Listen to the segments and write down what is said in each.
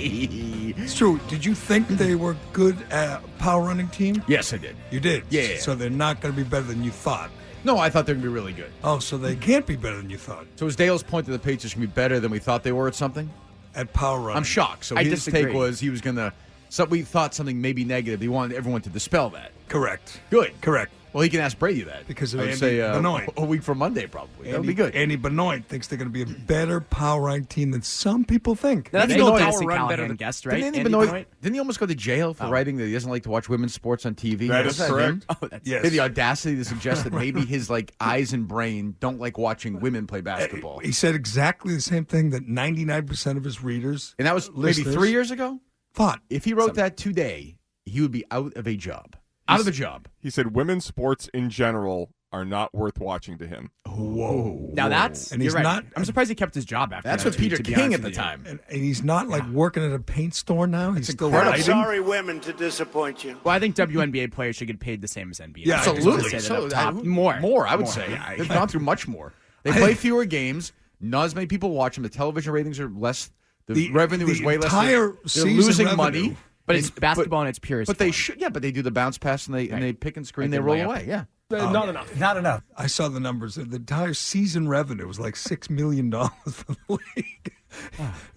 It's true. Did you think they were good power running team? Yes, I did. You did? Yeah. So they're not going to be better than you thought. No, I thought they were going to be really good. Oh, so they can't be better than you thought. So was Dale's point that the Patriots can be better than we thought they were at something? At power running. I'm shocked. So his take was he was going to... So we thought something maybe negative. He wanted everyone to dispel that. Correct. Good. Correct. Well, he can ask Brady that. Because of I would Andy say Benoit. a week from Monday, probably. That would be good. Andy Benoit thinks they're going to be a better power running team than some people think. That's Benoit- no Power Dynasty run Callahan better than- guest, right? Didn't Andy Benoit, didn't he almost go to jail for writing that he doesn't like to watch women's sports on TV? That Was is correct. him? Oh, that's Yes. He had the audacity to suggest that maybe his eyes and brain don't like watching women play basketball. He said exactly the same thing that 99% of his readers And that was maybe listeners 3 years ago? thought. If he wrote that today, he would be out of a job. Out of a job. He said women's sports in general are not worth watching to him. Whoa. Now that's And you're he's right. not- I'm surprised he kept his job after That's that, what Peter to be King honest at the with you. time. And he's not working at a paint store now. He's still incredible. writing. Sorry, women, to disappoint you. Well, I think WNBA players should get paid the same as NBA. Yeah, players. Absolutely. Say that So, up top. I- More, I would say. Yeah, They've gone through much more. They play fewer games. Not as many people watch them. The television ratings are less. The revenue is way less. entire They're season losing revenue. money. but it's basketball in its purest. But they form. should. Yeah, but they do the bounce pass and they pick and screen. Like They the roll layup. away. Yeah. Not enough. Not enough. I saw the numbers. The entire season revenue was like $6 million for the league.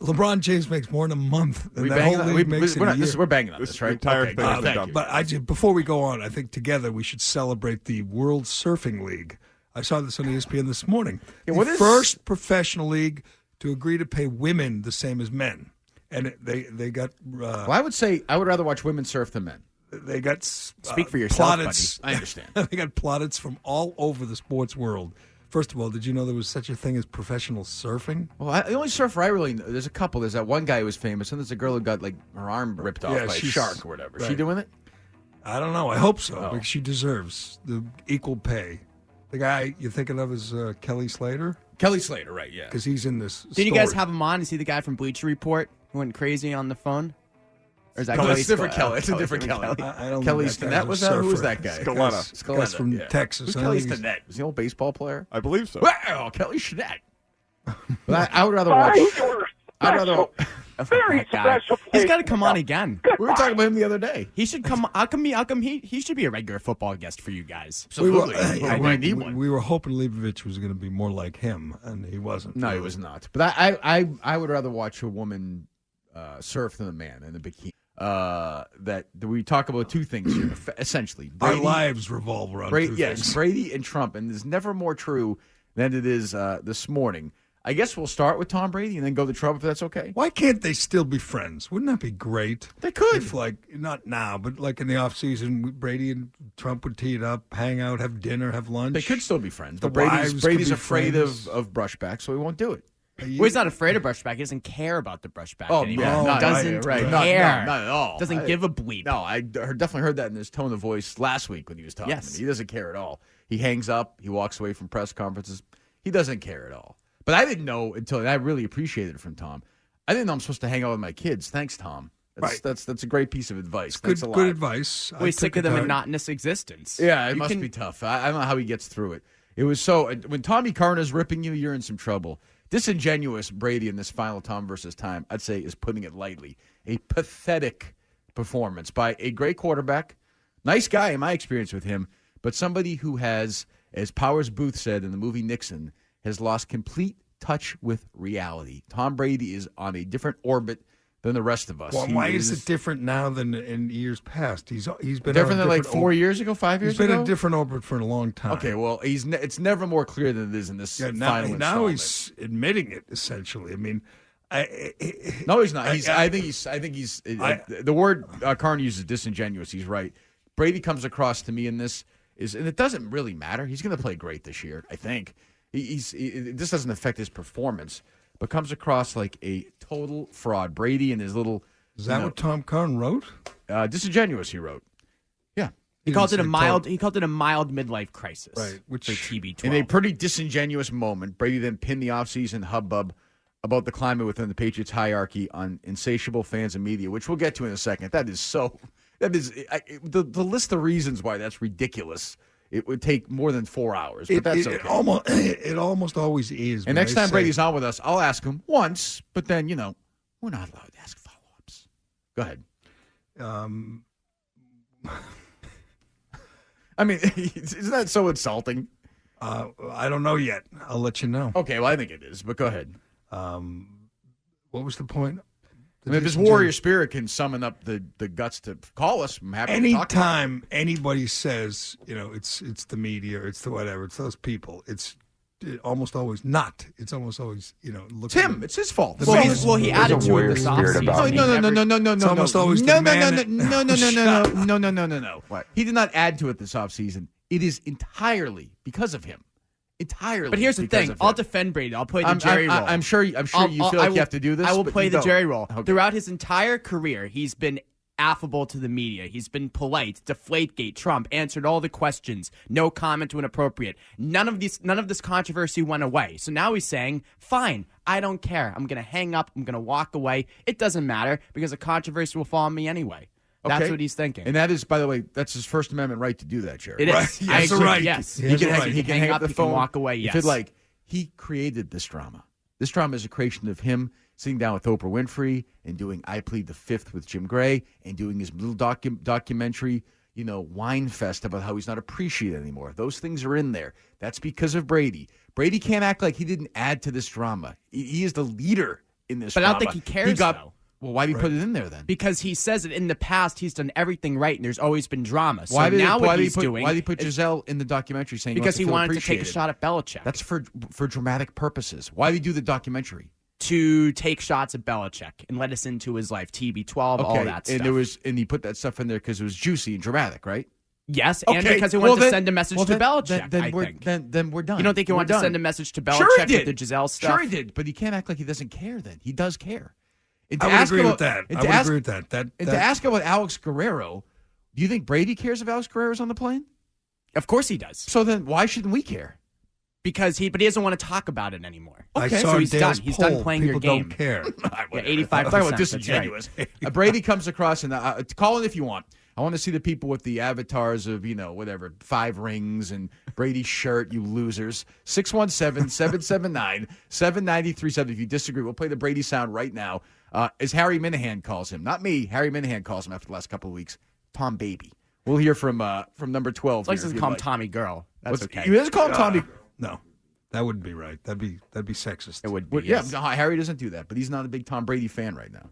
LeBron James makes more in a month than that whole league makes in a year. We're banging on This this, right? entire Okay, thing good. is Thank dumb. you. But before we go on, I think together we should celebrate the World Surfing League. I saw this on ESPN this morning. Yeah, what the is- first professional league to agree to pay women the same as men, and they got Well, I would say I would rather watch women surf than men. they got Speak for yourself, plaudits. I understand. They got plaudits from all over the sports world. First of all, did you know there was such a thing as professional surfing? Well, the only surfer I really know, there's a couple. There's that one guy who was famous, and there's a girl who got her arm ripped off Yeah, by a she's- shark or whatever. Is she right. doing it? I don't know. I hope so, Oh. because she deserves the equal pay. The guy you're thinking of is Kelly Slater, Kelly Slater, right? Yeah. because he's in this. Did you guys story. have him on? You see the guy from Bleacher Report who went crazy on the phone? Or is that No, Kelly it's different Scott? Kelly. It's a Oh, different Kelly. I don't Kelly think that Stinnett guy's was a that? Who was surfer. that guy? Scaletta. Guy's from yeah. Texas. Who's I Kelly don't think Stinnett? Was he an old baseball player? I believe so. Wow, Kelly Stinnett. But I would rather watch. I'd rather. Very special. He's got to come on again. We were talking about him the other day. He should come. How come he should be a regular football guest for you guys? We were, Absolutely. I We think need one. we were hoping Leibovich was going to be more like him, and he wasn't. No, he was not. But I would rather watch a woman surf than a man in a bikini. That we talk about two things here, essentially. Our Brady- lives revolve around two Yes, things. Brady and Trump, and it's never more true than it is this morning. I guess we'll start with Tom Brady and then go to Trump if that's okay. Why can't they still be friends? Wouldn't that be great? They could. If, not now, but like in the off season, Brady and Trump would tee it up, hang out, have dinner, have lunch. They could still be friends, The but Brady's wives could be afraid friends. of brushback, so he won't do it. Well, he's not afraid of brushback. He doesn't care about the brushback anymore. yeah, Oh, no, Doesn't right, No, care. not at all. Doesn't give a bleep. No, I definitely heard that in his tone of voice last week when he was talking. Yes. To me. He doesn't care at all. He hangs up. He walks away from press conferences. He doesn't care at all. But I didn't know until and I really appreciated it from Tom. I didn't know I'm supposed to hang out with my kids. Thanks, Tom. That's a great piece of advice. Thanks a lot. Good advice. Well, he's I sick took of the it to heart. monotonous existence. Yeah, it You must can- be tough. I don't know how he gets through it. It was so when Tommy Karna's ripping you, you're in some trouble. Disingenuous Brady in this final Tom versus time, I'd say, is putting it lightly. A pathetic performance by a great quarterback, nice guy in my experience with him, but somebody who has, as Powers Booth said in the movie Nixon, has lost complete touch with reality. Tom Brady is on a different orbit than the rest of us. Well, He why is it different now than in years past? He's been different on than a like different 4 years ago, 5 years He's been ago? a different orbit for a long time. Okay, well, it's never more clear than it is in this Yeah, final now installment. he's admitting it. Essentially, I mean, No, he's not. I think he's. The word Karn uses, disingenuous. He's right. Brady comes across to me in this and it doesn't really matter. He's going to play great this year. I think this doesn't affect his performance, but comes across like a total fraud. Brady and his little. Is that what Tom Karn wrote? Disingenuous? He wrote. Yeah. He called it a mild. He called it a mild midlife crisis. Right, which for TB12. In a pretty disingenuous moment, Brady then pinned the offseason hubbub about the climate within the Patriots hierarchy on insatiable fans and media, which we'll get to in a second. That is the list of reasons why that's ridiculous. It would take more than 4 hours, but that's okay. It almost always is. And next time Brady's on with us, I'll ask him once, but then, we're not allowed to ask follow-up. Go ahead. Um, I mean, isn't that so insulting? I don't know yet. I'll let you know. Okay, well, I think it is, but go ahead. What was the point? I mean, if this warrior spirit can summon up the guts to call us, I'm happy to talk about it. Anytime anybody says, it's the media, or it's the whatever, it's those people, it's almost always not. It's almost always, It's him. It's his fault. Well, he added to it this offseason. No. It's almost always No. What? He did not add to it this offseason. It is entirely because of him. Entirely. But here's the because thing. of him. I'll defend Brady. I'll play the Gerry role. I'm sure you feel like you have to do this. I will but play you the don't. Gerry role. Okay. Throughout his entire career, he's been affable to the media. He's been polite. Deflategate, Trump, answered all the questions. No comment when appropriate. None of this controversy went away. So now he's saying, fine, I don't care. I'm going to hang up. I'm going to walk away. It doesn't matter because the controversy will fall on me anyway. That's Okay. what he's thinking. And that is, by the way, that's his First Amendment right to do that, Jerry. It is. Right. I Yes, agree. right. Yes. He can hang up the he phone. can walk away. If Yes. he created this drama. This drama is a creation of him sitting down with Oprah Winfrey and doing I Plead the Fifth with Jim Gray and doing his little documentary, wine fest about how he's not appreciated anymore. Those things are in there. That's because of Brady. Brady can't act like he didn't add to this drama. He is the leader in this But drama. I don't think he cares, though. Well, why did he put it in there then? Because he says that in the past he's done everything right and there's always been drama. So Why did now he he's doing Why did he put is Giselle in the documentary saying because he wanted to take a appreciated? shot at Belichick. That's for dramatic purposes. Why did he do the documentary? to take shots at Belichick and let us into his life, TB12, all that stuff. And he put that stuff in there because it was juicy and dramatic, right? Yes, and because he wanted to send a message to Belichick, then I we're, think. Then we're done. You don't think he We're wanted to done. send a message to Belichick Sure he did. with the Giselle stuff? Sure he did, but he can't act like he doesn't care then. He does care. And to I would ask agree about- with that. and I to would ask- agree with that. And to ask about Alex Guerrero, do you think Brady cares if Alex Guerrero's on the plane? Of course he does. So then why shouldn't we care? But he doesn't want to talk about it anymore. I Okay, saw so in he's Dale's done. He's done poll, playing your people game. don't care. Yeah, 85%. I'm talking about that's disingenuous. right. Brady comes across, and call in if you want. I want to see the people with the avatars of, 5 rings and Brady's shirt, you losers. 617-779-7937. If you disagree, we'll play the Brady sound right now. As Harry Minahan calls him. Not me. Harry Minahan calls him after the last couple of weeks. Tom Baby. We'll hear from number 12. As long as he here, doesn't if call him you'd like. Tommy Girl. That's okay. He doesn't call him Tommy. No, that wouldn't be right. That'd be sexist. It would be. Well, yes. no, Harry doesn't do that, but he's not a big Tom Brady fan right now.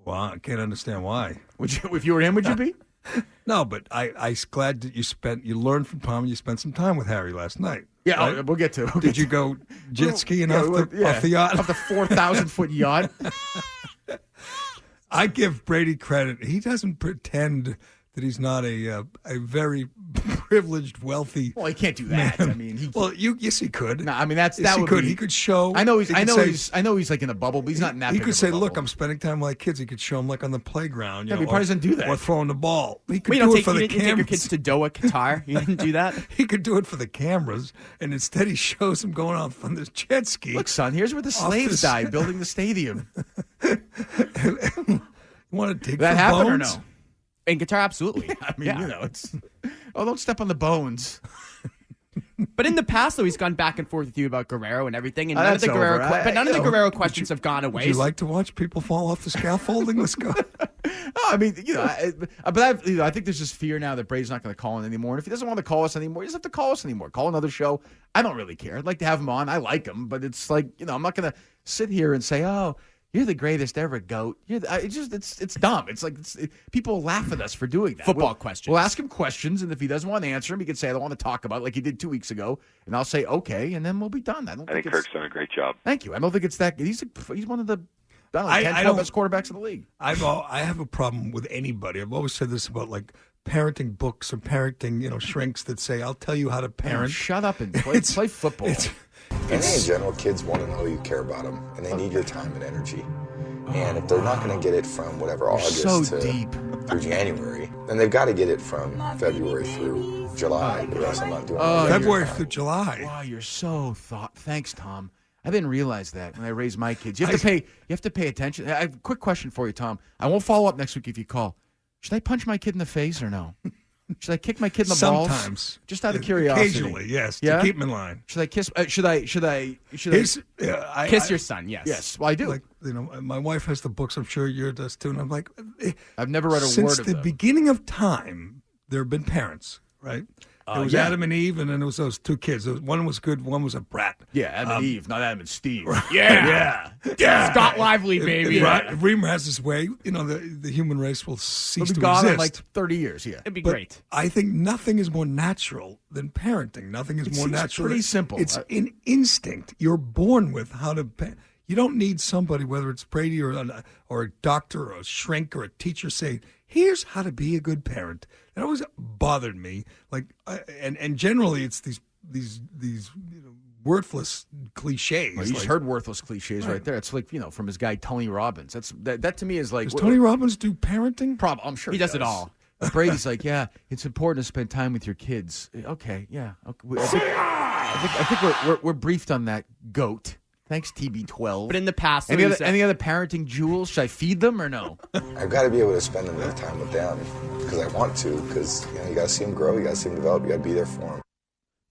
Well, I can't understand why. If you were him, would you be? No, but I'm glad that you learned from Tom and you spent some time with Harry last night. Yeah, right? we'll get to it. Did you go jet skiing off the yacht? Off the 4,000-foot yacht? I give Brady credit. He doesn't pretend that he's not a very privileged, wealthy. Well, he can't do that. man. I mean, yes, he could. No, I mean that Yes, he would could. be. He could show. I know he's like in a bubble, but he's not in that. He big could of a say, bubble. "Look, I'm spending time with my kids." He could show them like on the playground. Yeah, but he probably doesn't do that. Or throwing the ball. He could Wait, do you it for the didn't take your cameras. kids to Doha, Qatar? You didn't do that? He could do it for the cameras, and instead he shows them going off on this jet ski. Look, son, here's where the slaves died building the stadium. You want to dig That for happened bones? or no? In Qatar, absolutely. I mean, Yeah. it's. Oh, don't step on the bones. But in the past, though, he's gone back and forth with you about Guerrero and everything, and none of That's the Guerrero, over. but none of the Guerrero questions have gone away. Would you like to watch people fall off the scaffolding? Let's go. Oh, I mean, I think there's just fear now that Brady's not going to call in anymore. And if he doesn't want to call us anymore, he doesn't have to call us anymore. Call another show. I don't really care. I'd like to have him on. I like him, but it's like, I'm not going to sit here and say, "Oh, you're the greatest ever, goat." It's dumb. It's like people laugh at us for doing that. Football questions. We'll ask him questions, and if he doesn't want to answer them, he can say, "I don't want to talk about it," like he did 2 weeks ago, and I'll say, "Okay," and then we'll be done. I think Kirk's done a great job. Thank you. I don't think it's that. He's one of the 10, 12 don't- best quarterbacks in the league. I have a problem with anybody. I've always said this about like parenting books or parenting, shrinks that say, "I'll tell you how to parent." Shut up and play football. I think in general, kids want to know you care about them, and they need your time and energy. And if they're not going to get it from whatever August so to deep. through January, then they've got to get it from February through July, or else I'm not doing it. February through July. Wow, you're so Thanks, Tom. I didn't realize that when I raised my kids. You have to pay attention. I have a quick question for you, Tom. I won't follow up next week if you call. Should I punch my kid in the face or no? Should I kick my kid in the balls? Sometimes. Just out of curiosity. Occasionally, yes. Yeah? To keep him in line. Should I kiss? Should I? Kiss your son, yes. Yes. Well, I do. Like, my wife has the books. I'm sure yours does too. And I'm like, I've never read a since word of the them. beginning of time, there have been parents, right? It was yeah. Adam and Eve, and then it was those two kids. One was good, one was a brat. Yeah, Adam and Eve, not Adam and Steve. Yeah. Scott Lively, baby. Right. Reimer has this way, the human race will cease We'll be to gone exist. in like 30 years. Yeah. It'd be But great. I think nothing is more natural than parenting. Nothing is more seems natural. pretty simple. It's an instinct. You're born with how to You don't need somebody, whether it's Brady or a doctor or a shrink or a teacher, saying, "Here's how to be a good parent." That always bothered me. And generally, it's these worthless cliches. Well, you just heard worthless cliches right there. It's like from his guy Tony Robbins. That to me is like. Does Tony Robbins do parenting? I'm sure He does it all. Brady's like, yeah, it's important to spend time with your kids. Okay, yeah. Okay. I think we're briefed on that, goat. Thanks, TB12. But in the past, any other parenting jewels? Should I feed them or no? I've got to be able to spend enough time with them because I want to. Because you got to see them grow, you got to see them develop, you got to be there for them.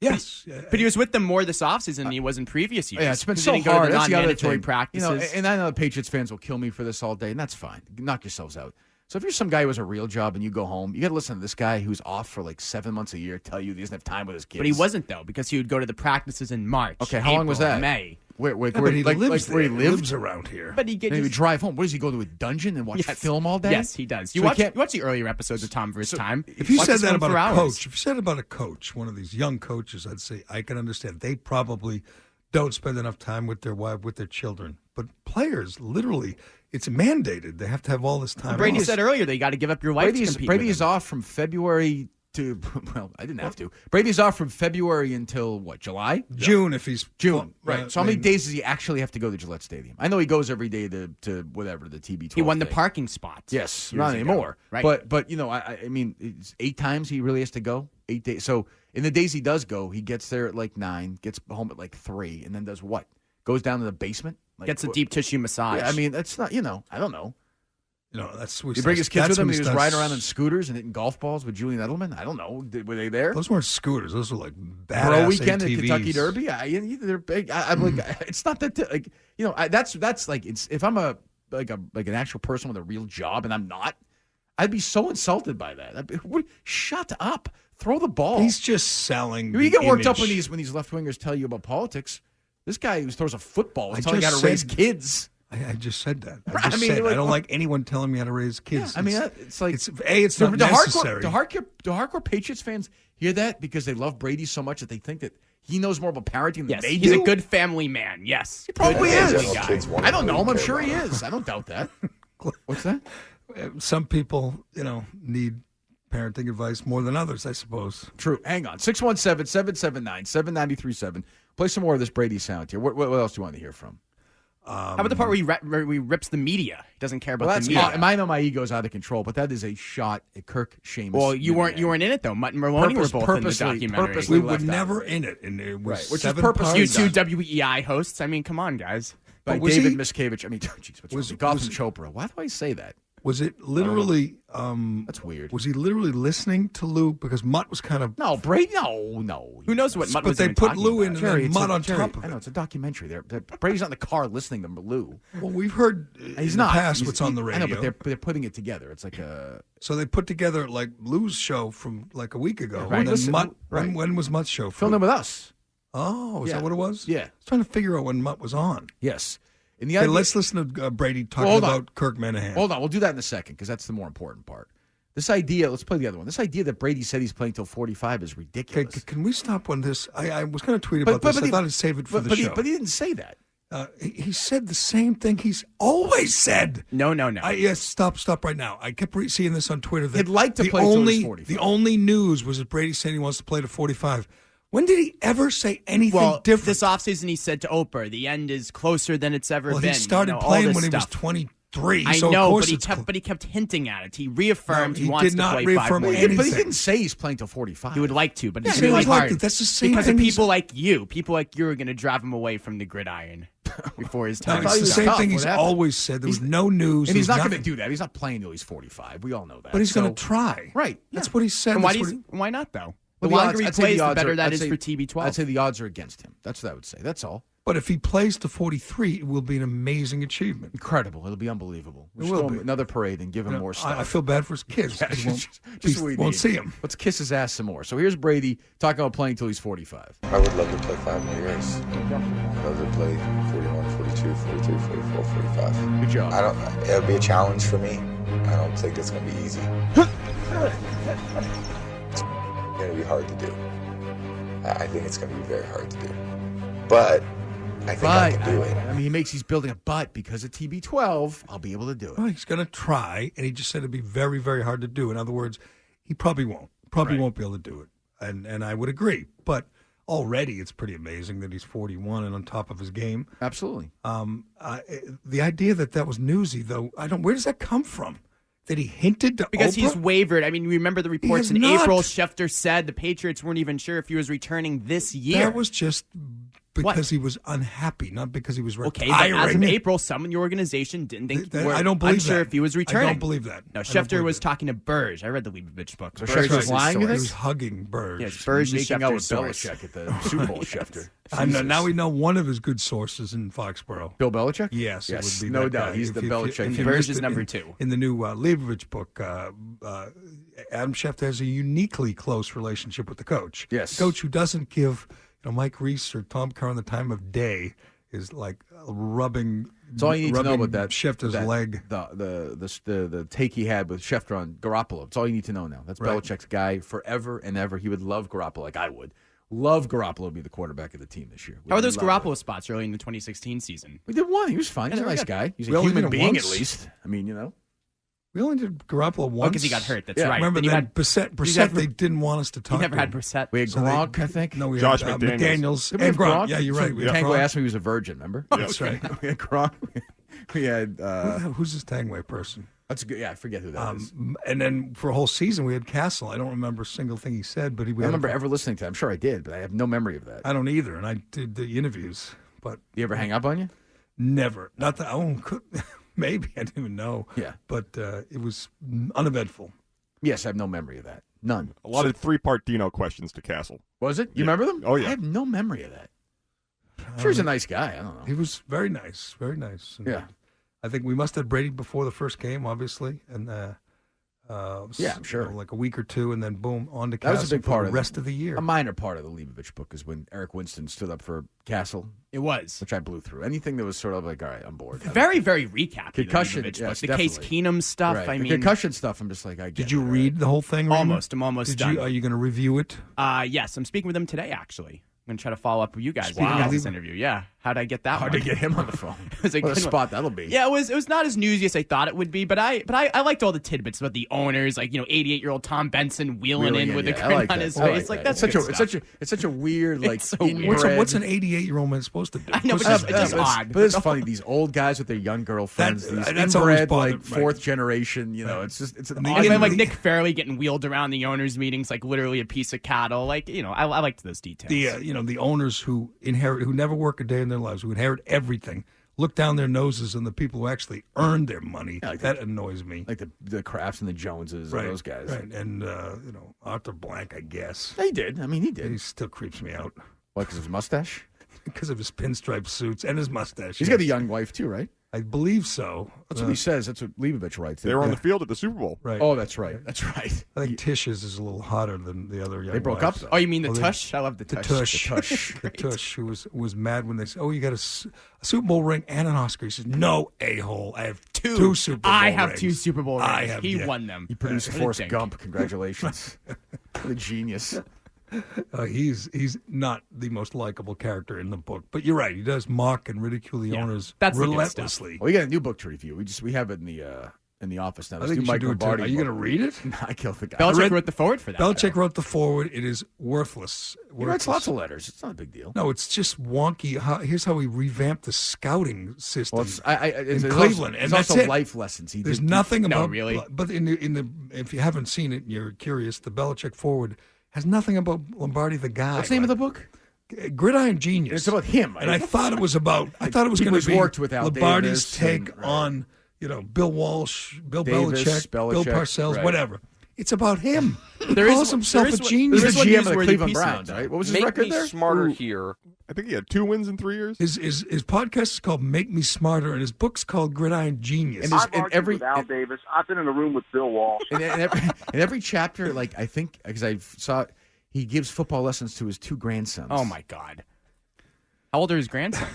Yes. But he was with them more this offseason than he was in previous years. Yeah, it's been He so didn't go to hard. the That's the other non-mandatory thing. practices. And I know the Patriots fans will kill me for this all day, and that's fine. Knock yourselves out. So if you're some guy who has a real job and you go home, you got to listen to this guy who's off for like 7 months a year tell you he doesn't have time with his kids. But he wasn't, though, because he would go to the practices in March. Okay, how long was April, that? May. Where But he lives where he there. lived? Lives around here. But he And he would gets. drive home. What does he go to a dungeon and watch film all day? Yes, he does. So You he watch can't- the earlier episodes of Tom vs. Time. If you Watch said this that one about for a hours. coach, if you said about a coach, one of these young coaches, I'd say I can understand. They probably don't spend enough time with their wife, with their children. But players, literally, it's mandated. They have to have all this time. Brady off. said earlier that you got to give up your wife to compete Brady's with him. off from February to, well, I didn't have to. Brady's off from February until, what, July? June if he's June, right. So how many I mean, days does he actually have to go to Gillette Stadium? I know he goes every day to whatever, the TB12 He won the thing. parking spot. Yes, years not ago, anymore. right? But I mean, it's 8 times he really has to go. 8 days. So in the days he does go, he gets there at like 9, gets home at like 3, and then does what? Goes down to the basement? Like, Gets a deep tissue massage. Yeah, I mean, that's not, I don't know. That's You bring his kids with him and he was riding around on scooters and hitting golf balls with Julian Edelman? I don't know. Were they there? Those weren't scooters. Those were like badass Bro weekend at ATVs. Kentucky Derby. They're big. I'm like, it's not that like that's like it's if I'm an actual person with a real job and I'm not, I'd be so insulted by that. Shut up. Throw the ball. He's just selling. You get worked up image. when these left wingers tell you about politics. This guy who throws a football is I telling you how to just raise said- kids. I just said that. Right, I just I mean, said like, I don't like anyone telling me how to raise kids. Yeah, I mean, it's like it's not necessary. The hardcore Patriots fans hear that because they love Brady so much that they think that he knows more about parenting than yes, they he's do. a good family man. Yes, He probably Yeah, is. general kids wanna I don't know him. I'm care sure he about is. I don't doubt that. What's that? Some people, need parenting advice more than others, I suppose. True. Hang on. 617-779-7937. Play some more of this Brady sound here. What else do you want to hear from? How about the part where he rips the media? He doesn't care about Well, the that's media. I know my ego's out of control, but that is a shot at Kirk Seamus. Well, you weren't in it though. Mutt and Maloney were both in the purposely- documentary. purposely- We were left out. never in it, and it was Right, which is 7 purposely You parts. two WEEI hosts. I mean, come on, guys. by But was David he- Miscavige. I mean, jeez, what's was- wrong? Gotham was- Chopra. Why do I say that? Was it literally? That's weird. Was he literally listening to Lou because Mutt was kind of? No, Brady. No. Who knows what Mutt But was they even put talking Lou about? in Gerry, and it's then Mutt a- on Gerry, top of I know it. it's a documentary. Brady's not in the car listening to Lou. Well, we've heard He's in not. the past He's- what's on the radio. I know, but they're putting it together. It's like a. So they put together like Lou's show from like a week ago. Right. And then Listen, Mutt. right. When was Mutt's show? Filmed From? in with us. Oh, is Yeah. that what it was? Yeah. I was trying to figure out when Mutt was on. Yes. And the Okay, idea, let's listen to Brady talking hold on. about Kirk Minahan. Hold on, we'll do that in a second because that's the more important part. This idea, let's play the other one. This idea that Brady said he's playing till 45 is Okay, ridiculous. can we stop on this? I was going to tweet about this. I thought I'd save it for the show. But he didn't say that. He said the same thing he's always said. No. Yes, stop right now. I kept seeing this on Twitter. That He'd like to the play till only, he's 45. The only news was that Brady said he wants to play to 45. When did he ever say anything Well, different? this offseason he said to Oprah, the end is closer than it's ever well, been. he started all playing this when he was stuff. 22 43. I so know, of course but he kept hinting at it. He reaffirmed No, he he wants did to not play reaffirm 5 more anything. years. But he didn't say he's playing till 45. He would like to, but it's Yeah, really he would like hard. to. That's the same because thing of he's- people like you. People like you are going to drive him away from the gridiron before his time. It's he the was same tough. thing What he's happened? always said. There was no news. And he's there not was going to nothing. do that. He's not playing till he's 45. We all know that. But he's going So- to try. Right. That's yeah. what he said. And why, That's what he- why not, though? Well, The longer odds- he I'd say plays, the odds better are- that I'd is say- for TB12. I'd say the odds are against him. That's what I would say. That's all. But if he plays to 43, it will be an amazing achievement. Incredible. It'll be unbelievable. We'll It just will throw him be. another parade and give him You know, more stuff. I feel bad for his kids. Yeah, He won't, just what we won't need. see him. Let's kiss his ass some more. So here's Brady talking about playing till he's 45. I would love to play 5 more years. I'd love to play 41, 42, 43, 44, 45. Good job. It'll be a challenge for me. I don't think it's going to be easy. It's going to be hard to do. I think it's going to be very hard to do. But I think I can do it. I mean, he's building a butt because of TB12. I'll be able to do it. Well, he's going to try, and he just said it'd be very, very hard to do. In other words, he probably won't. Probably won't be able to do it. And I would agree. But already it's pretty amazing that he's 41 and on top of his game. Absolutely. The idea that was newsy, though, where does that come from? That he hinted to Because Oprah? he's wavered. I mean, remember the reports has in not. April. Schefter said the Patriots weren't even sure if he was returning this year. That was just because What? he was unhappy, not because he was Okay, retiring. but as of April, someone in your organization didn't think I don't believe unsure that. if he was I returning. don't believe that. No, I don't Schefter believe was that. talking to Burge. I read the Leibovich book. So Burge Schefter's was his lying, you source. He was hugging Burge. Yes, Burge is Making out with Schefter's source. Belichick at the Super Bowl, Schefter. I know, Jesus. now we know one of his good sources in Foxborough. Bill Belichick? Yes, it would be no that doubt. guy. He's If the you- Belichick. if you Burge missed is it number in- 2. In the new Leibovich book, Adam Schefter has a uniquely close relationship with the coach. Yes. The coach who doesn't give Mike Reese or Tom Curran the time of day is like rubbing. That's all you need to know about that. Schefter's that- leg. The take he had with Schefter on Garoppolo. That's all you need to know now. That's Right. Belichick's guy forever and ever. He would love Garoppolo like I would. Love Garoppolo to be the quarterback of the team this year. How are those Would love it. Garoppolo spots early in the 2016 season? We did one. He was fine. He's a Yeah, nice yeah. guy. He's We a only human did it being once. at least. I mean, We only did Garoppolo once. Oh, because he got hurt. That's Yeah. right. Remember Then you that had Brissett, never- they didn't want us to talk You never to had him. Brissett. we had So they- Gronk, I think. No, we Josh had McDaniels. McDaniels Did we and have Gronk. Yeah, you're right. We had Tanguay Gronk. asked me if he was a virgin, remember? That's right. We had Gronk. We had Who's this Tangway person? that's a good. Yeah, I forget who that is. And then for a whole season, we had Castle. I don't remember a single thing he said, but I remember ever listening to that. I'm sure I did, but I have no memory of that. I don't either, and I did the interviews, but You ever hang up on you? never. Not that maybe I didn't even know. Yeah. but it was uneventful. Yes, I have no memory of that. None. A lot of 3-part Dino questions to Castle. Was it? You remember them? Oh, yeah. I have no memory of that. I'm sure he's a nice guy. I don't know. He was very nice, very nice. And Yeah. I think we must have Brady before the first game, obviously, and Yeah, I'm sure. like a week or two, and then boom, on to That was a Castle big for part the of rest of the year. A minor part of the Leibovich book is when Eric Winston stood up for Castle, It was. which I blew through. Anything that was sort of like, all right, I'm bored. Very, very recap. Concussion, The yes, Case definitely. Keenum stuff. Right. I The mean, concussion stuff, I'm just like, I get Did you it, read the whole thing? Reimer? almost. I'm almost Did done. you? Are you going to review it? Yes, I'm speaking with him today, actually. I'm going to try to follow up with you guys. Wow. You guys this interview. Yeah. How'd I get that Hard one? to get him on the phone. It was a What a good one. spot that'll be. Yeah, it was not as newsy as I thought it would be, but I liked all the tidbits about the owners, like 88-year-old Tom Benson wheeling Really, in with yeah, a I grin like on that. his I face. Like that. that's it's good such stuff. it's such a weird like It's so weird. inbred- What's an 88-year-old man supposed to do? I know, but What's it's his- just but odd. But it's funny. These old guys with their young girlfriends, these That's always inbred bothered- like right. fourth generation. It's just it's an And the- odd. And then like the- Nick Fairley getting wheeled around the owners' meetings like literally a piece of cattle. Like I liked those details. the owners who never work a day in their lives, who inherit everything, look down their noses on the people who actually earned their money. like that annoys me. like the Crafts and the Joneses and those guys. Right. And Arthur Blank, I guess, He did. I mean, he he did. still creeps me out What? Because of his mustache. because of his pinstripe suits and his mustache. He's got a young wife too, right? I believe so. That's what he says. That's what Leibovich writes. They were on the field at the Super Bowl. Right. Oh, that's right. That's right. I think Tish's is a little hotter than the other young They broke wives. up, though. Oh, you mean the Well, they- tush? I love the The tush. tush, tush. the tush, who was mad when they said, "Oh, you got a Super Bowl ring and an Oscar." He says, "No, a-hole. I have two Super Bowl I have rings. 2 Super Bowl rings. I have, he yeah. won them. He produced What a Forrest dink. Gump. Congratulations. What a genius. He's not the most likable character in the book, but you're right. He does mock and ridicule the owners that's the good relentlessly. Well, we got a new book to review. We have it in in the office now. I This think new you should Mike do it too. Lombardi Are you going to book. read it? I killed the guy. Belichick wrote the forward for that. Belichick wrote the forward. It is worthless. He writes lots of letters. It's not a big deal. No, it's just wonky. Here's how he revamped the scouting system Well, it's in also- Cleveland, it's and that's also it. life lessons. There's nothing No, about really? But in the if you haven't seen it, and you're curious. The Belichick forward has nothing about Lombardi the guy. What's the name of the book? Gridiron Genius. It's about him. And I thought it was about. I thought it was He going was to be worked with Al Lombardi's Davis take and- right. on Bill Walsh, Bill Davis, Belichick, Bill Belichick, Parcells, right. whatever. It's about him. He There is calls one- himself there is a one- genius. there He's is the one GM of the newsworthy Cleveland piece in Browns, it. right? What was his Make record me there? smarter here. I think he had 2 wins in 3 years. His podcast is called Make Me Smarter, and his book's called Gridiron Genius. And I've in argued every with Al Davis. I've been in a room with Bill Walsh. in every chapter, like I think, because I saw, he gives football lessons to his 2 grandsons. Oh my God. How old are his grandsons?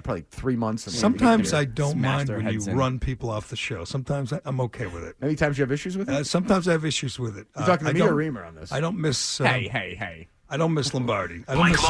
Probably 3 months. and Sometimes maybe I don't Smash mind their when you heads in. run people off the show. Sometimes I'm okay with it. Many times you have issues with it. Sometimes I have issues with it. You talking to I me or don't- Reimer on this? I don't miss. Hey. I don't miss Lombardi. I don't miss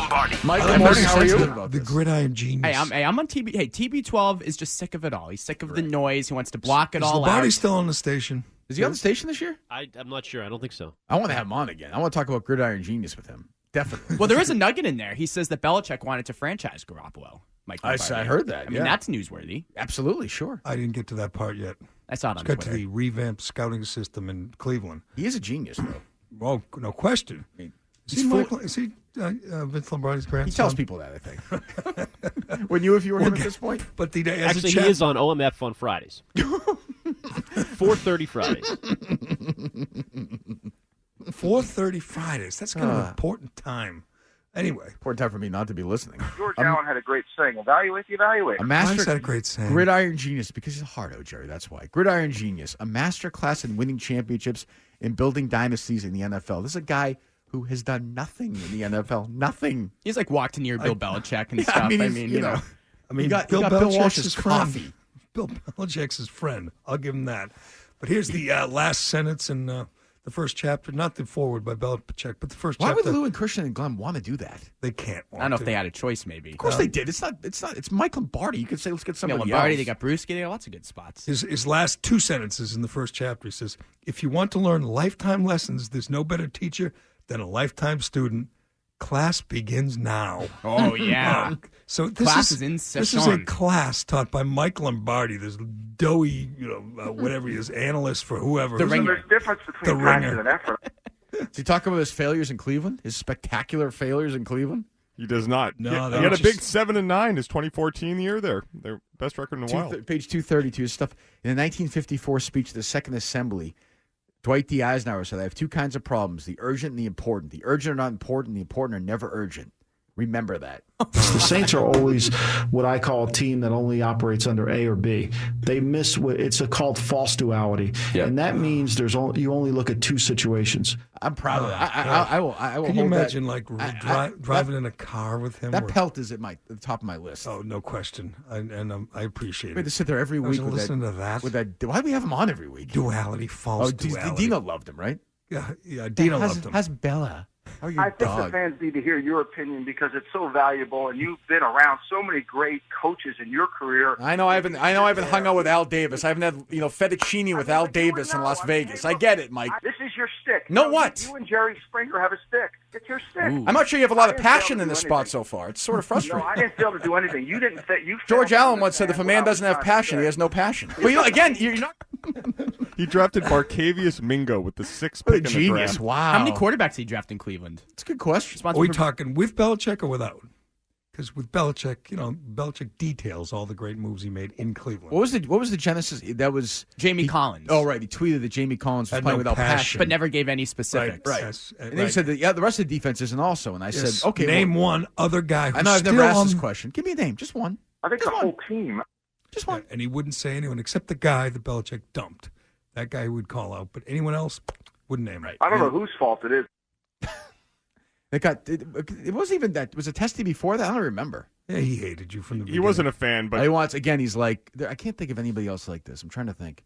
Mike, I I'm don't very miss sensitive about the this. Gridiron Genius. I'm on TB. Hey, TB12 is just sick of it all. He's sick of the noise. He wants to block it Is all Lombardi out. still on the station? Is he on the station this year? I'm not sure. I don't think so. I want to have him on again. I want to talk about Gridiron Genius with him. Definitely. Well, there is a nugget in there. He says that Belichick wanted to franchise Garoppolo. Mike Lombardi. I heard that. I mean, yeah. that's newsworthy. Absolutely, sure. I didn't get to that part yet. I saw it on Got to Twitter. the revamped scouting system in Cleveland. He is a genius, though. Oh, no question. mean, Is he Vince Lombardi's grandson? He tells people that, I think. Wouldn't you if you were him at this point? But as Actually, a he chap, is on OMF on Fridays. 4:30 Fridays. 4:30 Fridays. That's kind of an important time. Anyway, Important time for me not to be listening. George Allen had a great saying, evaluate the evaluator. A why is master that a great saying? Gridiron Genius, because he's a hard-o, Jerry, that's why. Gridiron Genius, a master class in winning championships and building dynasties in the NFL. This is a guy who has done nothing in the NFL. Nothing. He's like walked near Bill Belichick and Yeah, stuff. I he's- mean, you know. I mean, You got Bill Bill Belichick's Walsh's his friend. coffee. Bill Belichick's his friend. I'll give him that. But here's the last sentence in the first chapter, not the forward by Belichick, but the first Why chapter. would Lou and Christian and Glenn want to do that? They can't. I don't know if they had a choice, maybe. Of course they did. It's not. It's Mike Lombardi. You could say, let's get Yeah, somebody Lombardi, else. they got Brewski, they got lots of good spots. His last 2 sentences in the first chapter, he says, if you want to learn lifetime lessons, there's no better teacher than a lifetime student. Class begins now. Oh, yeah. So this Class is in This is a session. class taught by Mike Lombardi, this doughy, whatever he is, analyst for whoever. The Who's Ringer. There's a difference between The passion Ringer. and effort. Does he talk about his failures in Cleveland? His spectacular failures in Cleveland? He does not. No, he that had was a big just- 7-9 his 2014 year there. Their best record in a while. Page 232 is stuff. In the 1954 speech to the Second Assembly, Dwight D. Eisenhower said, I have 2 kinds of problems, the urgent and the important. The urgent are not important, the important are never urgent. Remember that. The Saints are always what I call a team that only operates under A or B. They miss what it's called false duality, and that means you only look at 2 situations. I'm proud of that. I will Can you hold imagine, that. driving in a car with him? That where- pelt is at the top of my list. Oh, no question. I appreciate We had to it. sit there every I was week with listening to that. With that. Why do we have him on every week? Duality, false Oh, duality. Dina loved him, right? Yeah, Dina loved him. How's Bella? How are your I think the dog? fans need to hear your opinion because it's so valuable, and you've been around so many great coaches in your career. I know I haven't hung out with Al Davis. I haven't had fettuccine with Al Davis in Las Vegas. I get it, Mike. This is your stick. No, You know, what? You and Jerry Springer have a stick. It's your stick. I'm not sure you have a lot of I didn't fail passion to in do this spot anything. so far. It's sort of No, frustrating. I didn't fail to do anything. You didn't. You George failed to Allen once said, if a understand man what I doesn't was have trying to passion, say. he has no passion. But again, you're not. He drafted Barcavius Mingo with the 6th What a pick in the genius. draft. Wow. How many quarterbacks did he draft in Cleveland? That's a good question. Are Responsible we for- talking with Belichick or without? Because with Belichick, Belichick details all the great moves he made in Cleveland. What was the genesis? That was Jamie Collins. Oh, right. He tweeted that Jamie Collins was Had playing no without passion. But never gave any specifics. Right. Yes, And then he said that, the rest of the defense isn't also. And I Yes. said, okay. Name well, one other guy who's I know I've never still asked on, this question. Give me a name. Just one. I think Just the one. whole team. Just one. And he wouldn't say anyone except the guy that Belichick dumped. That guy he would call out. But anyone else wouldn't name it. I don't know whose fault it is. It wasn't even that. Was it Testy before that? I don't remember. Yeah, he hated you from the He beginning. wasn't a fan, but He wants, again, he's like, I can't think of anybody else like this. I'm trying to think.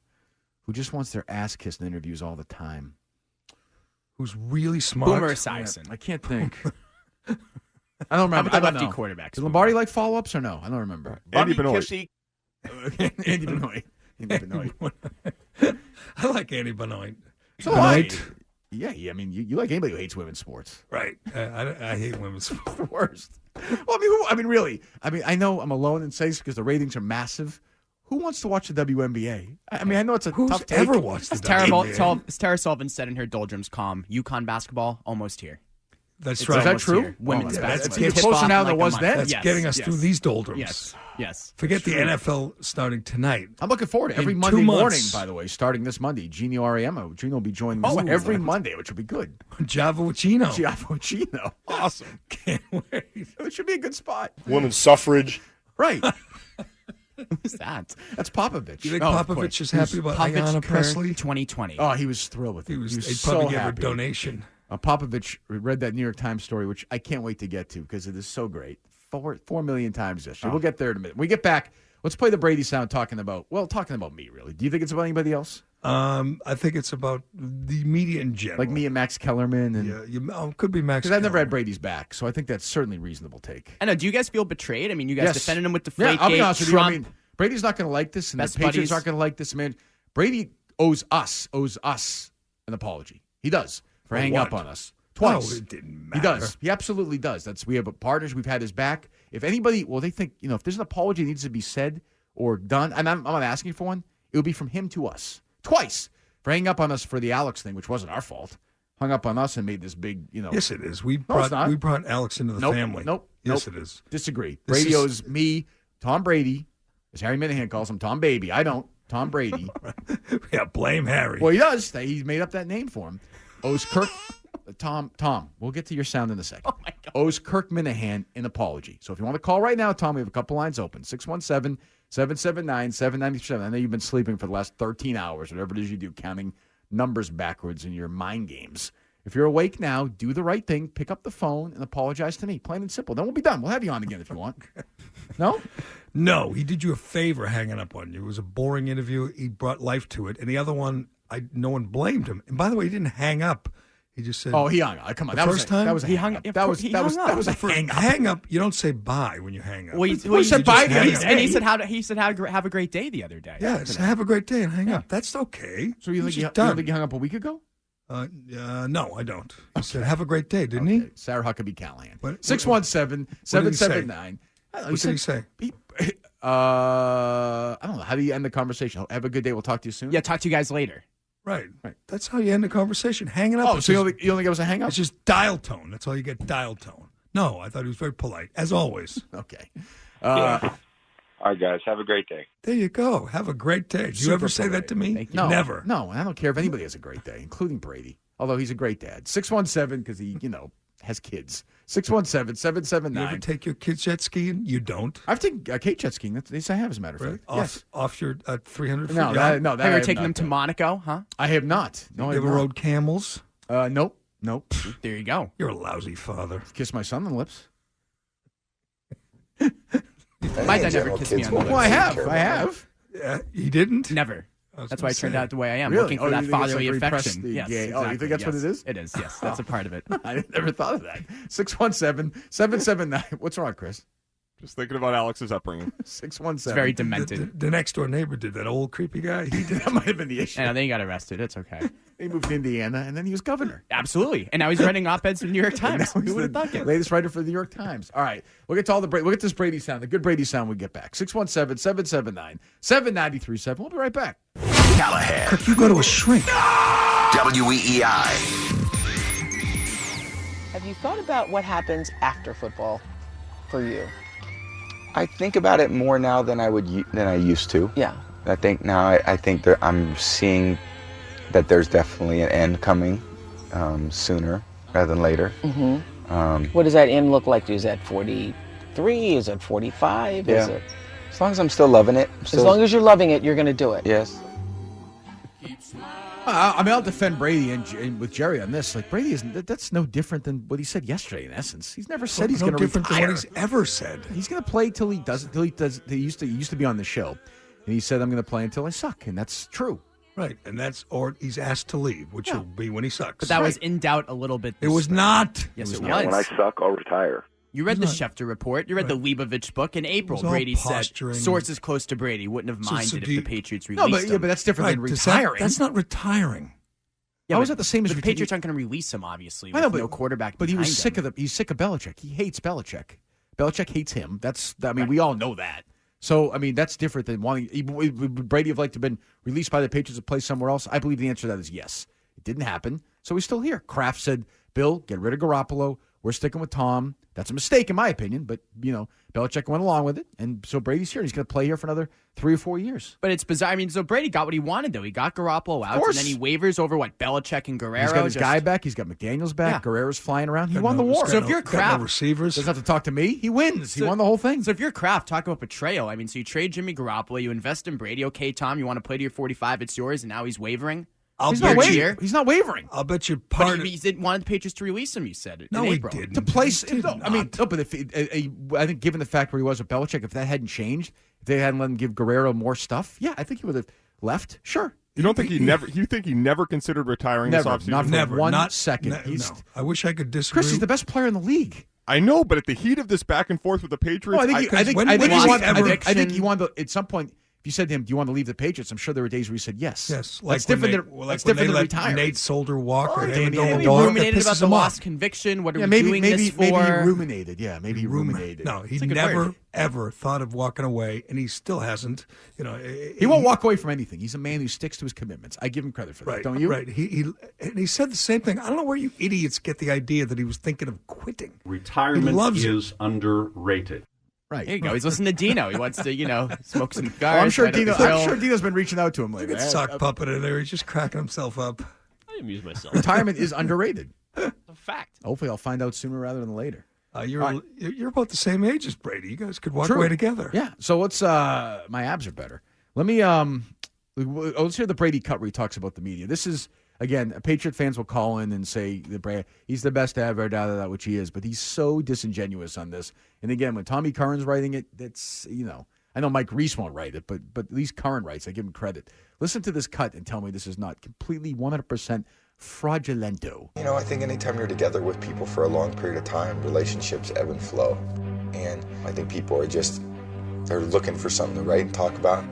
Who just wants their ass kissed in interviews all the time. Who's really smart. Boomer Esiason. I can't think. I don't How remember. about the I don't lefty know. quarterbacks? Did Lombardi like follow-ups or no? I don't remember. Andy Benoit. Andy Benoit. Andy Benoit. I like Andy Benoit. So Benoit. Yeah, I mean, you like anybody who hates women's sports. Right. I hate women's sports. The worst. Well, really. I know I'm alone in saying this because the ratings are massive. Who wants to watch the WNBA? I know it's a tough take. Who's ever watched the WNBA? As Tara Sullivan said in her doldrums column, UConn basketball, almost here. That's right. Is that true? Here. Women's basketball. It's closer now than it was then. That's getting us through these doldrums. Yes. Forget the NFL starting tonight. I'm looking forward to every Monday morning, by the way, starting this Monday. Gino Ariemo. Gino will be joining me every Monday, which will be good. Javoicino. Awesome. Can't wait. It should be a good spot. Women's suffrage. Right. Who's that? That's Popovich. You think Popovich is happy about Ayanna Presley? 2020. Oh, he was thrilled with it. He He so probably gave her a happy. donation. Popovich read that New York Times story, which I can't wait to get to because it is so great. 4 million times yesterday. We'll get there in a minute. When we get back, let's play the Brady sound talking about me, really. Do you think it's about anybody else? I think it's about the media in general. Like me and Max Kellerman? And, could be Max because I've never had Brady's back, so I think that's certainly a reasonable take. I know. Do you guys feel betrayed? I mean, you guys defended him with Deflategate, I'll be honest with you. Trump. I mean, Brady's not going to like this, and Best the Patriots buddies. aren't going to like this. Man, Brady owes us an apology. He does for hanging up on us twice. No, it didn't matter. He does. He absolutely does. We have partners. We've had his back. If anybody, they think if there's an apology that needs to be said or done, and I'm not asking for one, it would be from him to us twice for hanging up on us for the Alex thing, which wasn't our fault. Hung up on us and made this big, Yes, it is. We it's not. brought Alex into the family. Nope. Yes, it is. Disagree. Brady owes me, Tom Brady, as Harry Minahan calls him, Tom Baby. I don't. Tom Brady. Yeah, blame Harry. Well, he does. He made up that name for him. Owes Kirk, Tom, we'll get to your sound in a second. Oh, my God. Owes Kirk Minahan an apology. So if you want to call right now, Tom, we have a couple lines open. 617-779-7937. I know you've been sleeping for the last 13 hours, whatever it is you do, counting numbers backwards in your mind games. If you're awake now, do the right thing. Pick up the phone and apologize to me. Plain and simple. Then we'll be done. We'll have you on again if you want. No? No, he did you a favor hanging up on you. It was a boring interview. He brought life to it. And the other one, no one blamed him. And by the way, he didn't hang up. He just said, "Oh, he hung up. Come on, that first time. That was a hang up. That was a hang up. Hang up. You don't say bye when you hang up. Well, he said bye, and he said have a great day the other day. Yes, have a great day and hang up. That's okay. So you think he hung up a week ago? No, I don't. He said, have a great day, didn't he? Sarah Huckabee Callahan. 617-779. What did he say? I don't know. How do you end the conversation? Have a good day. We'll talk to you soon. Yeah, talk to you guys later. Right. That's how you end the conversation. Hanging up. Oh, so you only give us a hang up? It's just dial tone. That's all you get, dial tone. No, I thought he was very polite, as always. Okay. All right, guys. Have a great day. There you go. Have a great day. Do you ever say that to me? No, never. No, I don't care if anybody has a great day, including Brady. Although he's a great dad. 617 because he, has kids. 617-779. You ever take your kids jet skiing? You don't. I've taken Kate jet skiing. Yes, I have, as a matter of fact. Yes. Off your 300 foot No, yacht? Have you ever taken them to Monaco, huh? I have not. No, You ever rode camels? Nope. There you go. You're a lousy father. Kiss my son on the lips. My dad never kissed me on the lips. Well, I have. Yeah, he didn't? Never. That's why I turned out the way I am, Really? looking for that you think it's fatherly like repressed affection. the Yes, gay- exactly. you think that's what it is? It is, yes. That's a part of it. I never thought of that. 617-779. What's wrong, Chris? Just thinking about Alex's upbringing. 617. It's very demented. The next door neighbor did that old creepy guy. He did. That might have been the issue. And then he got arrested. It's okay. He moved to Indiana, and then he was governor. Absolutely. And now he's writing op-eds for the New York Times. Now he's Who would have the thought it? latest writer for the New York Times. All right. We'll get to we'll get this Brady sound, the good Brady sound when we get back. 617-779-7937. We'll be right back. Callahan. Kirk, you go to a shrink. WEEI. Have you thought about what happens after football for you? I think about it more now than I used to. Yeah. I think now I think that I'm seeing that there's definitely an end coming sooner rather than later. Mm-hmm. What does that end look like? Is that 43? Is it 45? Yeah. Is it... As long as I'm still loving it. As long as you're loving it, you're going to do it. Yes. I'll defend Brady and with Gerry on this. Like Brady that's no different than what he said yesterday. In essence, he's never said he's going to different retire. than what he's ever said. He's going to play till he does. He used to be on the show, and he said, "I'm going to play until I suck," and that's true. Right, and or he's asked to leave, which will be when he sucks. But that was in doubt a little bit. It was not. Yes, it When I was. suck, I'll retire. You read the Schefter report. You read the Leibovich book. In April, Brady said sources close to Brady wouldn't have minded if the Patriots released him. But that's different than retiring. That's not retiring. How is that the same as the Patriots aren't going to release him, obviously, with no quarterback. But he was sick him. of he's sick of Belichick. He hates Belichick. Belichick hates him. We all know that. So, that's different than wanting. Would Brady have liked to have been released by the Patriots to play somewhere else? I believe the answer to that is yes. It didn't happen, so he's still here. Kraft said, Bill, get rid of Garoppolo. We're sticking with Tom. That's a mistake, in my opinion, but, Belichick went along with it, and so Brady's here. He's going to play here for another 3 or 4 years. But it's bizarre. So Brady got what he wanted, though. He got Garoppolo out, and then he wavers over, Belichick and Guerrero. He's got his guy back. He's got McDaniels back. Yeah. Guerrero's flying around. He won the war. So if you're Kraft, receivers. Doesn't have to talk to me. He wins. He won the whole thing. So if you're Kraft, talk about betrayal. So you trade Jimmy Garoppolo, you invest in Brady. Okay, Tom, you want to play to your 45, it's yours, and now he's wavering. He's not wavering. I'll bet you he didn't want the Patriots to release him, you said. No, in he April. didn't. To place, but I think given the fact where he was with Belichick, if that hadn't changed, if they hadn't let him give Guerrero more stuff, I think he would have left. Sure. You don't think you think he never considered retiring this offseason? Not for 1 second. No. I wish I could disagree. Chris, he's the best player in the league. I know, but at the heat of this back and forth with the Patriots, I think he wanted at some point. If you said to him, "Do you want to leave the Patriots?" I'm sure there were days where he said yes. Yes, that's different than retiring. Nate Solder walk, or he ruminated about the lost conviction. What are we doing this for? Maybe he ruminated. Yeah, maybe he ruminated. No, he never ever thought of walking away, and he still hasn't. He won't walk away from anything. He's a man who sticks to his commitments. I give him credit for that. Don't you? Right. He said the same thing. I don't know where you idiots get the idea that he was thinking of quitting. Retirement is underrated. Right. There you go. He's listening to Dino. He wants to, smoke some cigars. I'm sure Dino's been reaching out to him lately. Look at sock puppet in there. He's just cracking himself up. I amuse myself. Retirement is underrated. It's a fact. Hopefully, I'll find out sooner rather than later. You're about the same age as Brady. You guys could walk away together. Yeah. So let's. My abs are better. Let me. Let's hear the Brady cut where he talks about the media. This is. Again, Patriot fans will call in and say he's the best ever, which he is, but he's so disingenuous on this. And again, when Tommy Curran's writing it, that's, I know Mike Reese won't write it, but at least Curran writes. I give him credit. Listen to this cut and tell me this is not completely 100% fraudulento. I think anytime you're together with people for a long period of time, relationships ebb and flow. And I think people they're looking for something to write and talk about.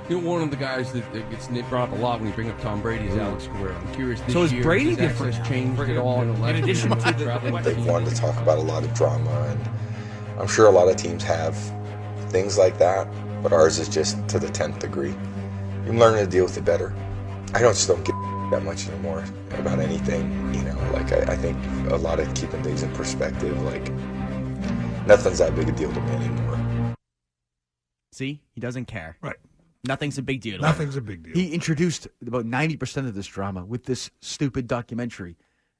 One of the guys that gets brought up a lot when you bring up Tom Brady is Alex Guerrero. I'm curious. So is Brady different? Changed at all in addition to they've wanted to talk about a lot of drama, and I'm sure a lot of teams have things like that, but ours is just to the 10th degree. I'm learning to deal with it better. I just don't give that much anymore about anything. I think a lot of keeping things in perspective. Nothing's that big a deal to me anymore. See, he doesn't care. Right. Nothing's a big deal. Nothing's a big deal. He introduced about 90% of this drama with this stupid documentary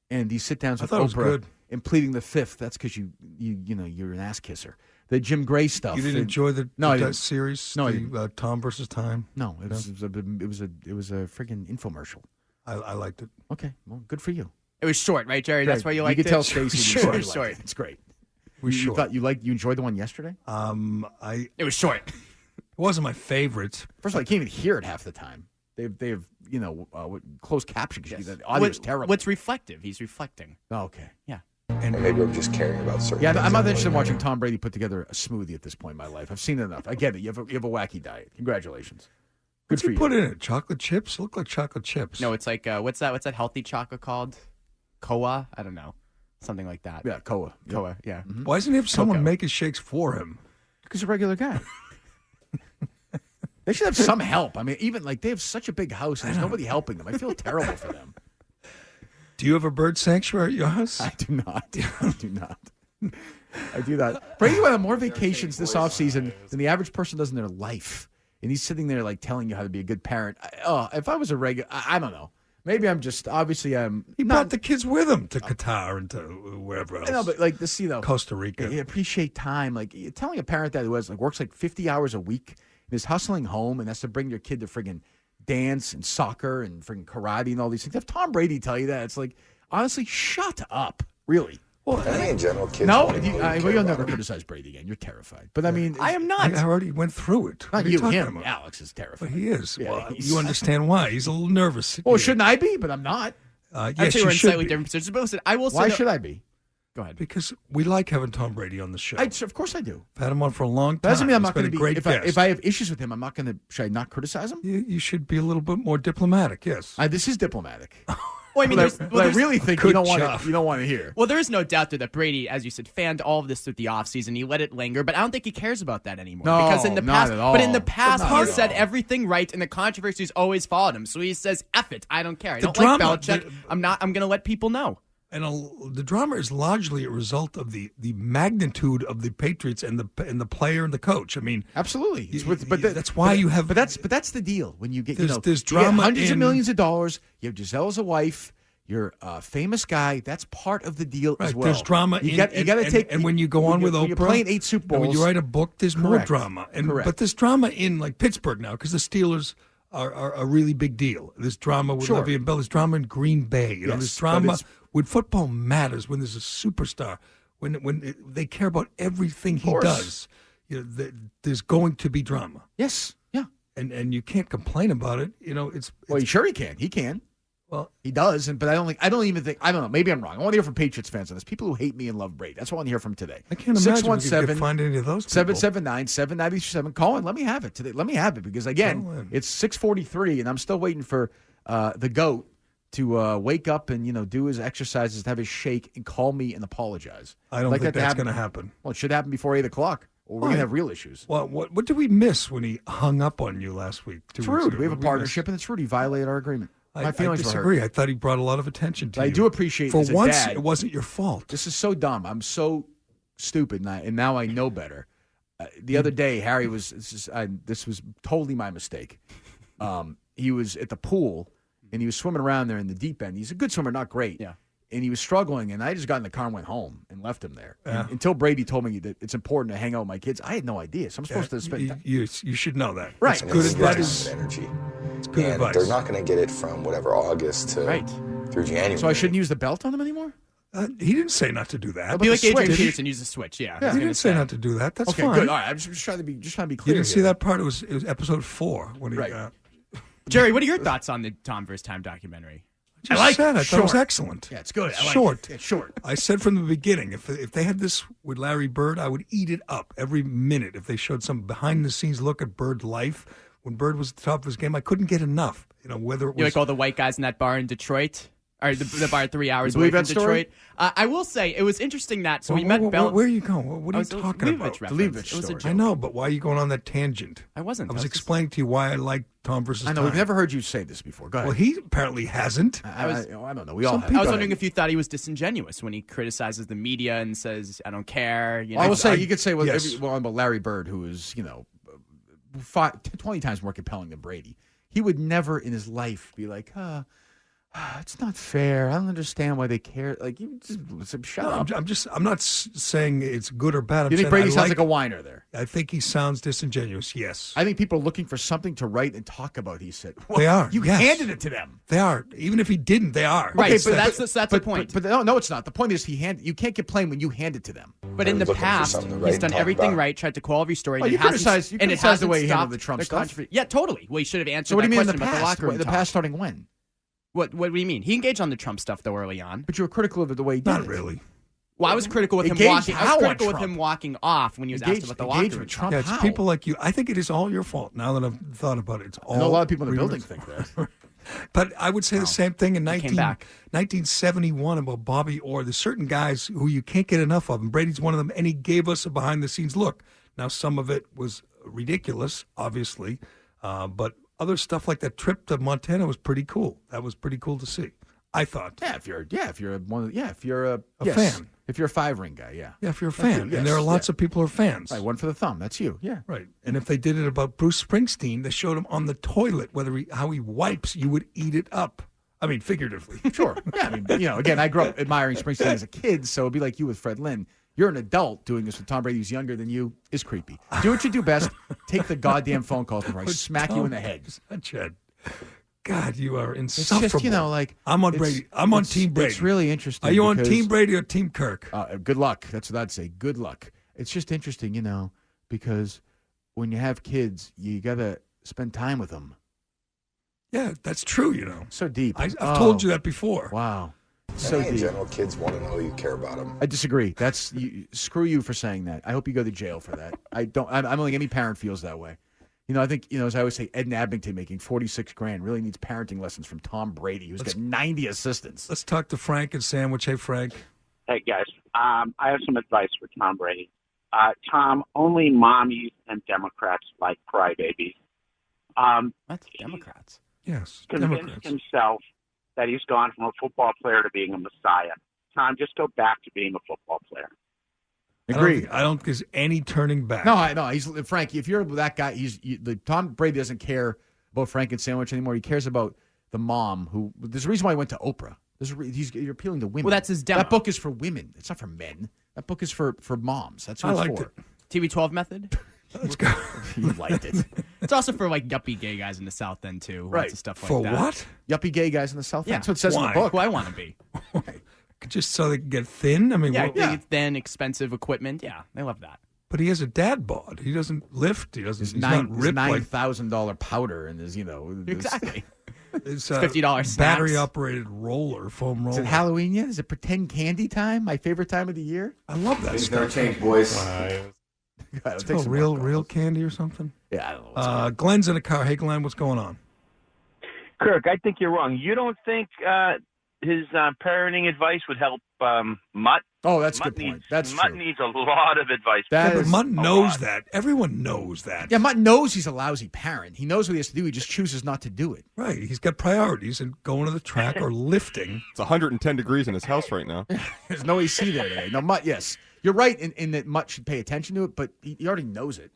and these sit-downs with Oprah and pleading the fifth. That's because you're an ass kisser. The Jim Gray stuff. You didn't enjoy the series? No, Tom versus Time. No, it was a friggin' infomercial. I liked it. Okay, well, good for you. It was short, right, Gerry? That's why you liked it. You could tell Stacey. Short. It's great. You enjoyed the one yesterday? It was short. It wasn't my favorite. First of all, I can't even hear it half the time. They have closed caption because the audio is terrible. What's reflective? He's reflecting. Oh, okay. Yeah. And maybe I'm just caring about certain things. I'm not interested in watching Tom Brady put together a smoothie at this point in my life. I've seen it enough. I get it. You have a wacky diet. Congratulations. What's he put in it? Chocolate chips? Look like chocolate chips. No, it's like what's that healthy chocolate called? Koa? I don't know. Something like that. Yeah, Koa. Koa, yeah. Mm-hmm. Why doesn't he have someone make his shakes for him? Because he's a regular guy. They should have some help. Even they have such a big house and there's nobody helping them. I feel terrible for them. Do you have a bird sanctuary at your house? I do not. I do not. Brady went on more vacations this offseason than the average person does in their life. And he's sitting there telling you how to be a good parent. If I was a regular, I don't know. Maybe I'm just, obviously He brought the kids with him to Qatar and to wherever else. I know, but this, Costa Rica. You appreciate time. Telling a parent that who works 50 hours a week and is hustling home and has to bring your kid to friggin' dance and soccer and friggin' karate and all these things. Have Tom Brady tell you that, it's honestly, shut up. Really. Well, I think in general, kids. No, you'll never criticize Brady again. You're terrified. But I am not. I already went through it. Not you, him. About? Alex is terrified. But he is. Yeah, well, you understand why. He's a little nervous. Well, shouldn't I be? But I'm not. Yes, we're in should slightly be. different positions. But listen, I will say. Why should I be? Go ahead. Because we like having Tom Brady on the show. Of course I do. I've had him on for a long time. Doesn't mean I'm He's not going to been be. a great guest. If I have issues with him, I'm not going to. Should I not criticize him? You should be a little bit more diplomatic. Yes. This is diplomatic. Well, I mean, I really think you don't want to hear. Well, there is no doubt that Brady, as you said, fanned all of this through the offseason. He let it linger, but I don't think he cares about that anymore. No, because in the not past, at all. But in the past, Not he at said all. everything right, and the controversies always followed him. So he says, "F it, I don't care. I don't drama- like Belichick. I'm going to let people know." And the drama is largely a result of the magnitude of the Patriots and the player and the coach. I mean, absolutely. That's why you have. But that's the deal. When you get There's you get drama hundreds of in- millions of dollars. You have Giselle as a wife. You're a famous guy. That's part of the deal as well. There's drama. You got to take. And when you go on with Oprah, you're playing 8 Super Bowls. and when you write a book, there's more Correct. drama. Correct. But there's drama in like Pittsburgh now because the Steelers are a really big deal. There's drama with Sure. Le'Veon Bell. There's drama in Green Bay. Yes, There's but drama it's- when football matters. When there's a superstar. When they care about everything he course. does. There's going to be drama. Yes. Yeah. And you can't complain about it. It's Well, sure he can. He can. Well, he does, but I don't even think. I don't know. Maybe I'm wrong. I want to hear from Patriots fans on this. People who hate me and love Brady. That's what I want to hear from today. I can't imagine we could find any of those people. 779-797. Call in. Let me have it today. Let me have it because again, it's 6:43 and I'm still waiting for the GOAT to wake up and do his exercises, to have his shake, and call me and apologize. I don't Like think that to that's happen. going to happen. Well, it should happen before 8 o'clock, or we're going to have real issues. Well, what did we miss when he hung up on you last week? It's rude. We have a partnership, and it's rude. He violated our agreement. My feelings I were disagree. hurt. I thought he brought a lot of attention to I you. do appreciate For as a once, dad, it wasn't your fault. This is so dumb. I'm so stupid, and now I know better. The other day, Harry was. This was totally my mistake. He was at the pool, and he was swimming around there in the deep end. He's a good swimmer, not great. Yeah. And he was struggling, and I just got in the car and went home and left him there. And until Brady told me that it's important to hang out with my kids, I had no idea. So I'm supposed to spend time. You should know that. Right. It's good advice. Energy. It's good And advice. they're not going to get it from whatever August to through January. So I shouldn't use the belt on him anymore? He didn't say not to do that. It'll be like Adrian Did he? Peterson used the switch. Yeah. He didn't say not to do that. That's Okay, fine. good. All right. I'm just trying to be clear. You didn't see that part? It was episode 4 when he. Right. Jerry, what are your thoughts on the Tom vs. Time documentary? I thought it was excellent. Yeah, it's good. I like short. it. It's short. I said from the beginning, if they had this with Larry Bird, I would eat it up every minute. If they showed some behind the scenes look at Bird's life when Bird was at the top of his game, I couldn't get enough. Whether it was You like all the white guys in that bar in Detroit? Or the bar 3 hours You away believe from that story? Detroit. I will say it was interesting that we met Bell. Where are you going? What are you talking about? The Leibovitz story. I know, but why are you going on that tangent? I wasn't. I was explaining to you why I like Tom versus I know. Time. We've never heard you say this before. Go ahead. Well, he apparently hasn't. I don't know. We all have. I was wondering if you thought he was disingenuous when he criticizes the media and says, "I don't care." I will say you could say yes. about Larry Bird, who is 20 times more compelling than Brady. He would never in his life be like, it's not fair. I don't understand why they care. Like, you just shut up. I'm not saying it's good or bad. You think Brady sounds like a whiner there? I think he sounds disingenuous. Yes, I think people are looking for something to write and talk about. He said, they are. You yes. handed it to them. They are. Even if he didn't, they are. Right, Okay, but that's the point. But no, it's not. The point is you can't complain when you hand it to them. But in the past, he's done everything right, tried to call every story. Well, and you criticize the way he handled stopped the Trump stuff. controversy. Yeah, totally. Well, he should have answered So what do that you mean in question the about the past? locker room The talk. past starting when? What do you mean? He engaged on the Trump stuff though early on. But you were critical of it the way he did Not it. really. Well, I was critical with him Engaged walking. I how was on critical with Trump? him walking off when he was asked about the locker Engaged room. with Trump. Yeah, it's How? people like you. I think it is all your fault. Now that I've thought about it, it's all. I know a lot of people in the Reimer's building think that. But I would say the same thing in came back. 1971 about Bobby Orr. There's certain guys who you can't get enough of, and Brady's one of them, and he gave us a behind-the-scenes look. Now, some of it was ridiculous, obviously, but other stuff like that trip to Montana was pretty cool. That was pretty cool to see, I thought. If you're a fan. If you're a 5-ring guy, yeah. Yeah, if you're a That's fan. you, And there are yes, lots of people who are fans. Right, one for the thumb. That's you. Yeah. Right. And if they did it about Bruce Springsteen, they showed him on the toilet, how he wipes, you would eat it up. I mean, figuratively. Sure. Yeah. I mean, again, I grew up admiring Springsteen as a kid, so it'd be like you with Fred Lynn. You're an adult doing this with Tom Brady who's younger than you is creepy. Do what you do best. Take the goddamn phone calls before I smack you in the head. God, you are insufferable. It's just, I'm on Brady. I'm on Team Brady. It's really interesting. Are you on because- Team Brady or Team Kirk? Good luck. That's what I'd say. Good luck. It's just interesting, because when you have kids, you got to spend time with them. Yeah, that's true, So deep. I've told you that before. Wow. so in deep. general, kids want to know you care about them. I disagree. Screw you for saying that. I hope you go to jail for that. I don't think any parent feels that way. I think, as I always say, Ed Abington making $46,000 really needs parenting lessons from Tom Brady, who's got 90 assistants. Let's talk to Frank and Sandwich. Hey, Frank. Hey, guys. I have some advice for Tom Brady. Tom, only mommies and Democrats like crybabies. That's Democrats. Yes, Convinced Democrats. himself that he's gone from a football player to being a messiah. Tom, just go back to being a football player. Agreed. I don't think there's any turning back. No, he's Frankie. If you're that guy, Tom Brady doesn't care about Frank and Sandwich anymore. He cares about the mom who. There's a reason why he went to Oprah. You're appealing to women. Well, that's his demo. That book is for women. It's not for men. That book is for moms. That's what it's for. TB12 method. Let's go. You liked it. It's also for yuppie gay guys in the South End too. Right. Lots of stuff like For that. what? Yuppie gay guys in the South End. Yeah. That's what it says in the book. Who I want to be. Just so they can get thin? I mean, Thin, expensive equipment. Yeah, they love that. But he has a dad bod. He doesn't lift. He's not His ripped like $9,000 powder and his Exactly. It's $50 battery-operated roller, foam roller. Is it Halloween yet? Is it pretend candy time? My favorite time of the year. I love that Things stuff. never change, boys. It's called real candy or something. Yeah, I don't know. Glenn's in a car. Hey, Glenn, what's going on? Kirk, I think you're wrong. You don't think his parenting advice would help Mutt? Oh, that's a good point. That's Mutt true. needs a lot of advice. But Mutt knows that. Everyone knows that. Yeah, Mutt knows he's a lousy parent. He knows what he has to do. He just chooses not to do it. Right. He's got priorities and going to the track or lifting. It's 110 degrees in his house right now. There's no AC there today. No, Mutt, yes. You're right in that Mutt should pay attention to it, but he already knows it.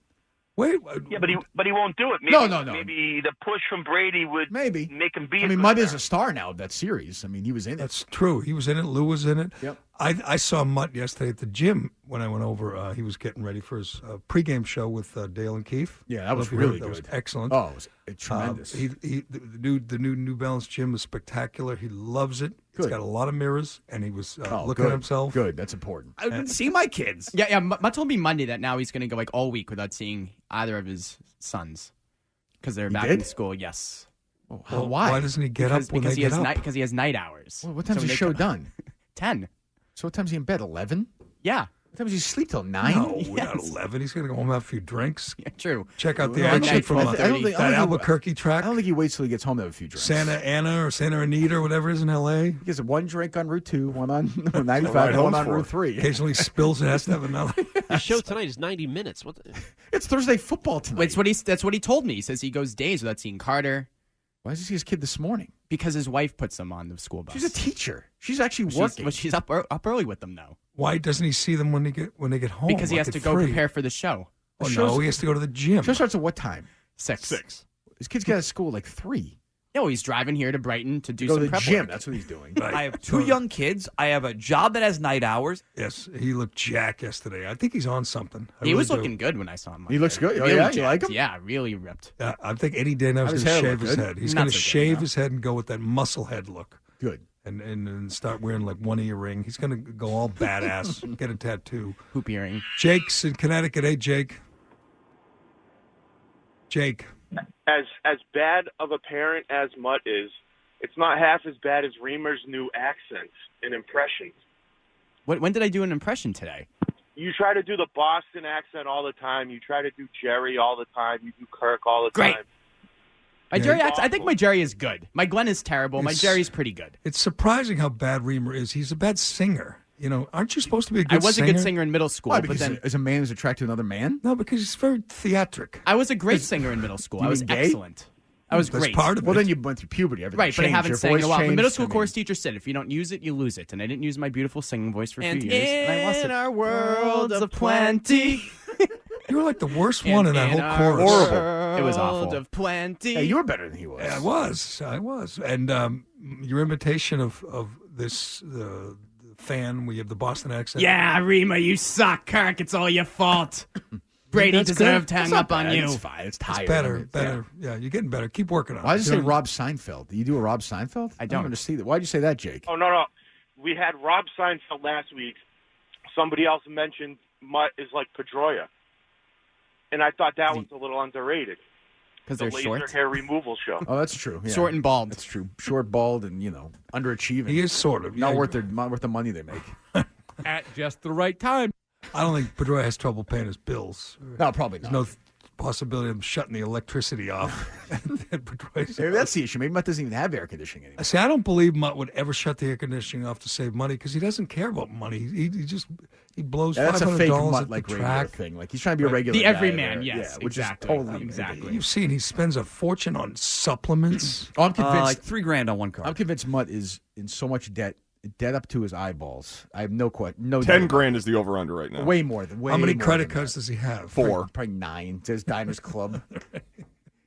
Wait. Yeah, but he won't do it. Maybe, No. Maybe the push from Brady would make him be. I mean, Mutt is a star now of that series. I mean, he was in it. That's true. He was in it. Lou was in it. Yep. I saw Mutt yesterday at the gym when I went over. He was getting ready for his pregame show with Dale and Keefe. Yeah, that was If you heard, really that was good. excellent. Oh, it was tremendous. The new New Balance gym is spectacular. He loves it. It's Good. got a lot of mirrors, and he was looking good. at himself. Good, that's important. I didn't see my kids. Yeah. Mutt told me Monday that now he's going to go all week without seeing either of his sons because they're back did? in school. Yes. Well, why? Why doesn't he get up when they get up? Because he has night hours. Well, what time's So the they show co- done? 10. So what time's he in bed? 11? Yeah. What time does he sleep till 9? No, not 11. He's going to go home, have a few drinks. Yeah, true. Check out the Well, action night, from 12:30. that Albuquerque track. I don't think he waits till he gets home to have a few drinks. Santa Ana or Santa Anita or whatever it is in L.A. He gets one drink on Route 2, one on 95, Right and one home on for. Route 3. Occasionally spills and has to have another. The show tonight is 90 minutes. What? It's Thursday football tonight. That's what he told me. He says he goes days without seeing Carter. Why does he see his kid this morning? Because his wife puts him on the school bus. She's a teacher. She's actually working. She's up early with them though. Why doesn't he see them when they get home? Because he like has to at go 3? prepare for the show. Oh, no, he has to go to the gym. Show starts at what time? 6. His kids get out of school at like 3. No, he's driving here to Brighton to do Go some to the prep gym. work. That's what he's doing. Right. I have 2 young kids. I have a job that has night hours. Yes, he looked jacked yesterday. I think he's on something. I He really was do. looking good when I saw him. He looks good. Oh, Really yeah? You jacked. like him? Yeah, really ripped. I think any day now How's he's his going to hair shave look? his Good? head. He's Not going to so good, shave no. his head and go with that muscle head look. Good. And start wearing like one earring. He's going to go all badass, get a tattoo. Hoop earring. Jake's in Connecticut. Hey, Jake. Jake. As bad of a parent as Mutt is, it's not half as bad as Reimer's new accents and impressions. When did I do an impression today? You try to do the Boston accent all the time. You try to do Gerry all the time. You do Kirk all the Great. time. My Gerry I think my Gerry is good. My Glenn is terrible. My Gerry's pretty good. It's surprising how bad Reimer is. He's a bad singer. You know, aren't you supposed to be a good I was singer? a good singer in middle school, Why? but Because then as a man who's attracted to another man? No, because he's very theatric. I was a great singer in middle school. You I was mean gay? excellent. I was That's great. part of Well, it. then you went through puberty. Everything Right, but I changed. haven't Your sang in a voice while. The middle changed. school I mean, course teacher said, if you don't use it, you lose it. And I didn't use my beautiful singing voice for a few And years. And I lost in it. our world of plenty. You were like the worst one in that in whole our chorus. Horrible. It was World awful. Of plenty. Hey, you were better than he was. Yeah, I was. And your imitation of this fan, we have the Boston accent. Yeah, Reimer, you suck. Kirk, it's all your fault. Brady That's deserved good. to hang It's up not on bad. you. It's fine. It's tired. Better. Yeah, you're getting better. Keep working on it. Why does it say You know, Rob Seinfeld? Do you do a Rob Seinfeld? I don't. understand that. Why'd you say that, Jake? Oh, no. We had Rob Seinfeld last week. Somebody else mentioned Mutt is like Pedroia. And I thought that was a little underrated. Because the they're laser short. hair removal show. Oh, that's true. Yeah. Short and bald. That's true. Short, bald, and underachieving. He is sort of. Not Yeah, worth the money they make. At just the right time. I don't think Pedroia has trouble paying his bills. No, probably not. There's no possibility of him shutting the electricity off. Maybe that's the issue. Maybe Mutt doesn't even have air conditioning anymore. See, I don't believe Mutt would ever shut the air conditioning off to save money because he doesn't care about money. He blows That's a fake $500 Mutt at like the radio track. thing. Like he's trying to be a regular The guy everyman, there. yes, which exactly. is totally Exactly. You've seen he spends a fortune on supplements. Oh, I'm convinced. Like $3,000 on one car. I'm convinced Mutt is in so much debt up to his eyeballs. I have no question. No, $10,000 is the over under right now. Way more than. How many credit cards does he have? 4. Probably 9. It says Diners Club.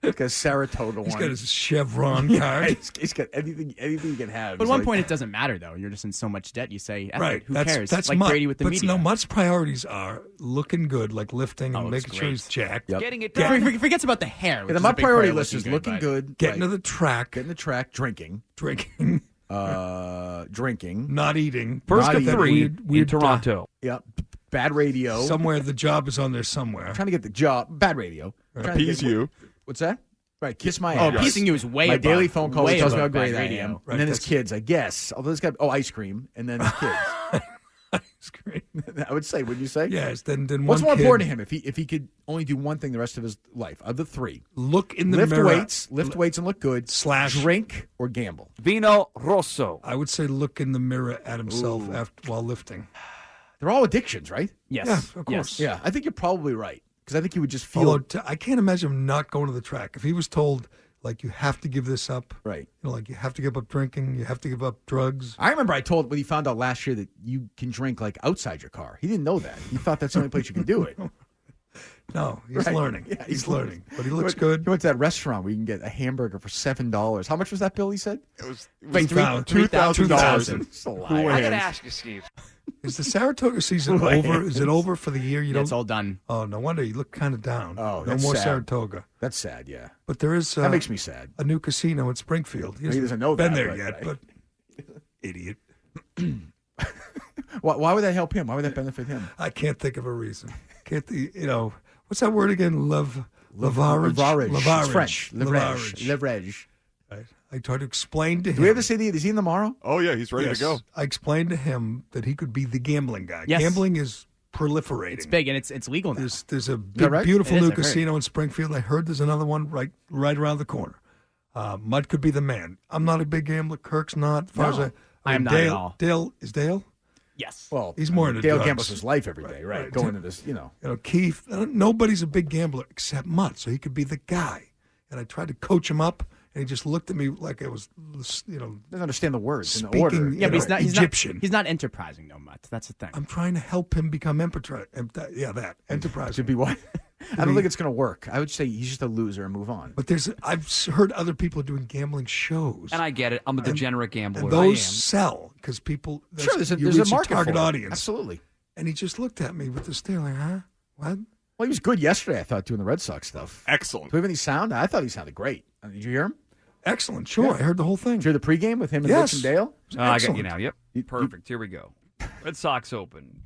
He's got a Saratoga one. He's got his Chevron card. He's got anything you can have. But at one point, it doesn't matter, though. You're just in so much debt. You say, Right. who cares? That's like Mutt. Brady with the but media. No, Mutt's priorities are looking good, like lifting and it's making sure great. he's jacked. Yep. Getting it He done. forgets about the hair. Yeah, Which is my a big priority part of list is looking good. Getting to the track. Getting the track, drinking. Drinking. Drinking. Not eating. First Not of eating. 3 weird in Toronto. Yep. Bad radio. Somewhere the job is on there somewhere. Trying to get the job. Bad radio. Appease you. What's that? Right. Kiss my Oh, ass. piecing you is way my above. daily phone calls Way tells me how above great bad I radio. am. Right, And then his that's- kids, I guess. Although this guy, ice cream, and then his kids. Ice cream. I would say, would you say? Yes. Then What's one more kid, important to him if he could only do one thing the rest of his life? Of the 3, Look in the lift mirror. weights and look good. / drink or gamble. Vino Rosso. I would say look in the mirror at himself while lifting. They're all addictions, right? Yes. Yeah, of course. Yeah, I think you're probably right because I think he would just feel. Although I can't imagine him not going to the track. If he was told, like, you have to give this up. Right. Like, you have to give up drinking. You have to give up drugs. I remember I told when he found out last year that you can drink like outside your car. He didn't know that. He thought that's the only place you can do it. No, he's Right. learning. Yeah, he's learning. But he looks He good. went to that restaurant where you can get a hamburger for $7. How much was that bill? He said It was like $2,000. It's a lie. Who I got wins? to ask you, Steve. Is the Saratoga season over? Is it over for the year? You Yeah, don't. it's all done. Oh, no wonder you look kind of down. Oh, no that's more sad. Saratoga. That's sad. Yeah, But there is that makes me sad. a new casino in Springfield. He doesn't know been that, there but- yet, but idiot. Why would that help him? Why would that benefit him? I can't think of a reason. What's that word again? Levarage. It's French. Leverage. Right. I tried to explain to him. Do we have this idiot? Is he in tomorrow? Oh, yeah, he's ready Yes. to go. I explained to him that he could be the gambling guy. Yes. Gambling is proliferating. It's big and it's legal now. There's a big, right? beautiful It is, new I've heard. casino in Springfield. I heard there's another one right around the corner. Mutt could be the man. I'm not a big gambler. Kirk's not. As far as I am not Dale, at all. Dale is Dale. Yes. Well, He's more into Dale drugs. gambles his life every day, right? right. Going to this, Keith. Nobody's a big gambler except Mutt, so he could be the guy. And I tried to coach him up, and he just looked at me like I was, doesn't understand the words in the speaking order. Yeah, but he's not Egyptian. He's not enterprising, no, Mutt. That's the thing. I'm trying to help him become enterprise. To be what? I don't think it's going to work. I would say he's just a loser and move on. But I've heard other people doing gambling shows. And I get it. I'm a degenerate gambler. And those sell because people. Sure, there's a reach market target for it. audience. Absolutely. And he just looked at me with this stare, like, huh? What? Well, he was good yesterday, I thought, doing the Red Sox stuff. Excellent. Do we have any sound? I thought he sounded great. Did you hear him? Excellent. Sure, Yeah. I heard the whole thing. Did you hear the pregame with him and Yes. Rich and Dale? I got you now. Yep. You- Perfect. Here we go. Red Sox open.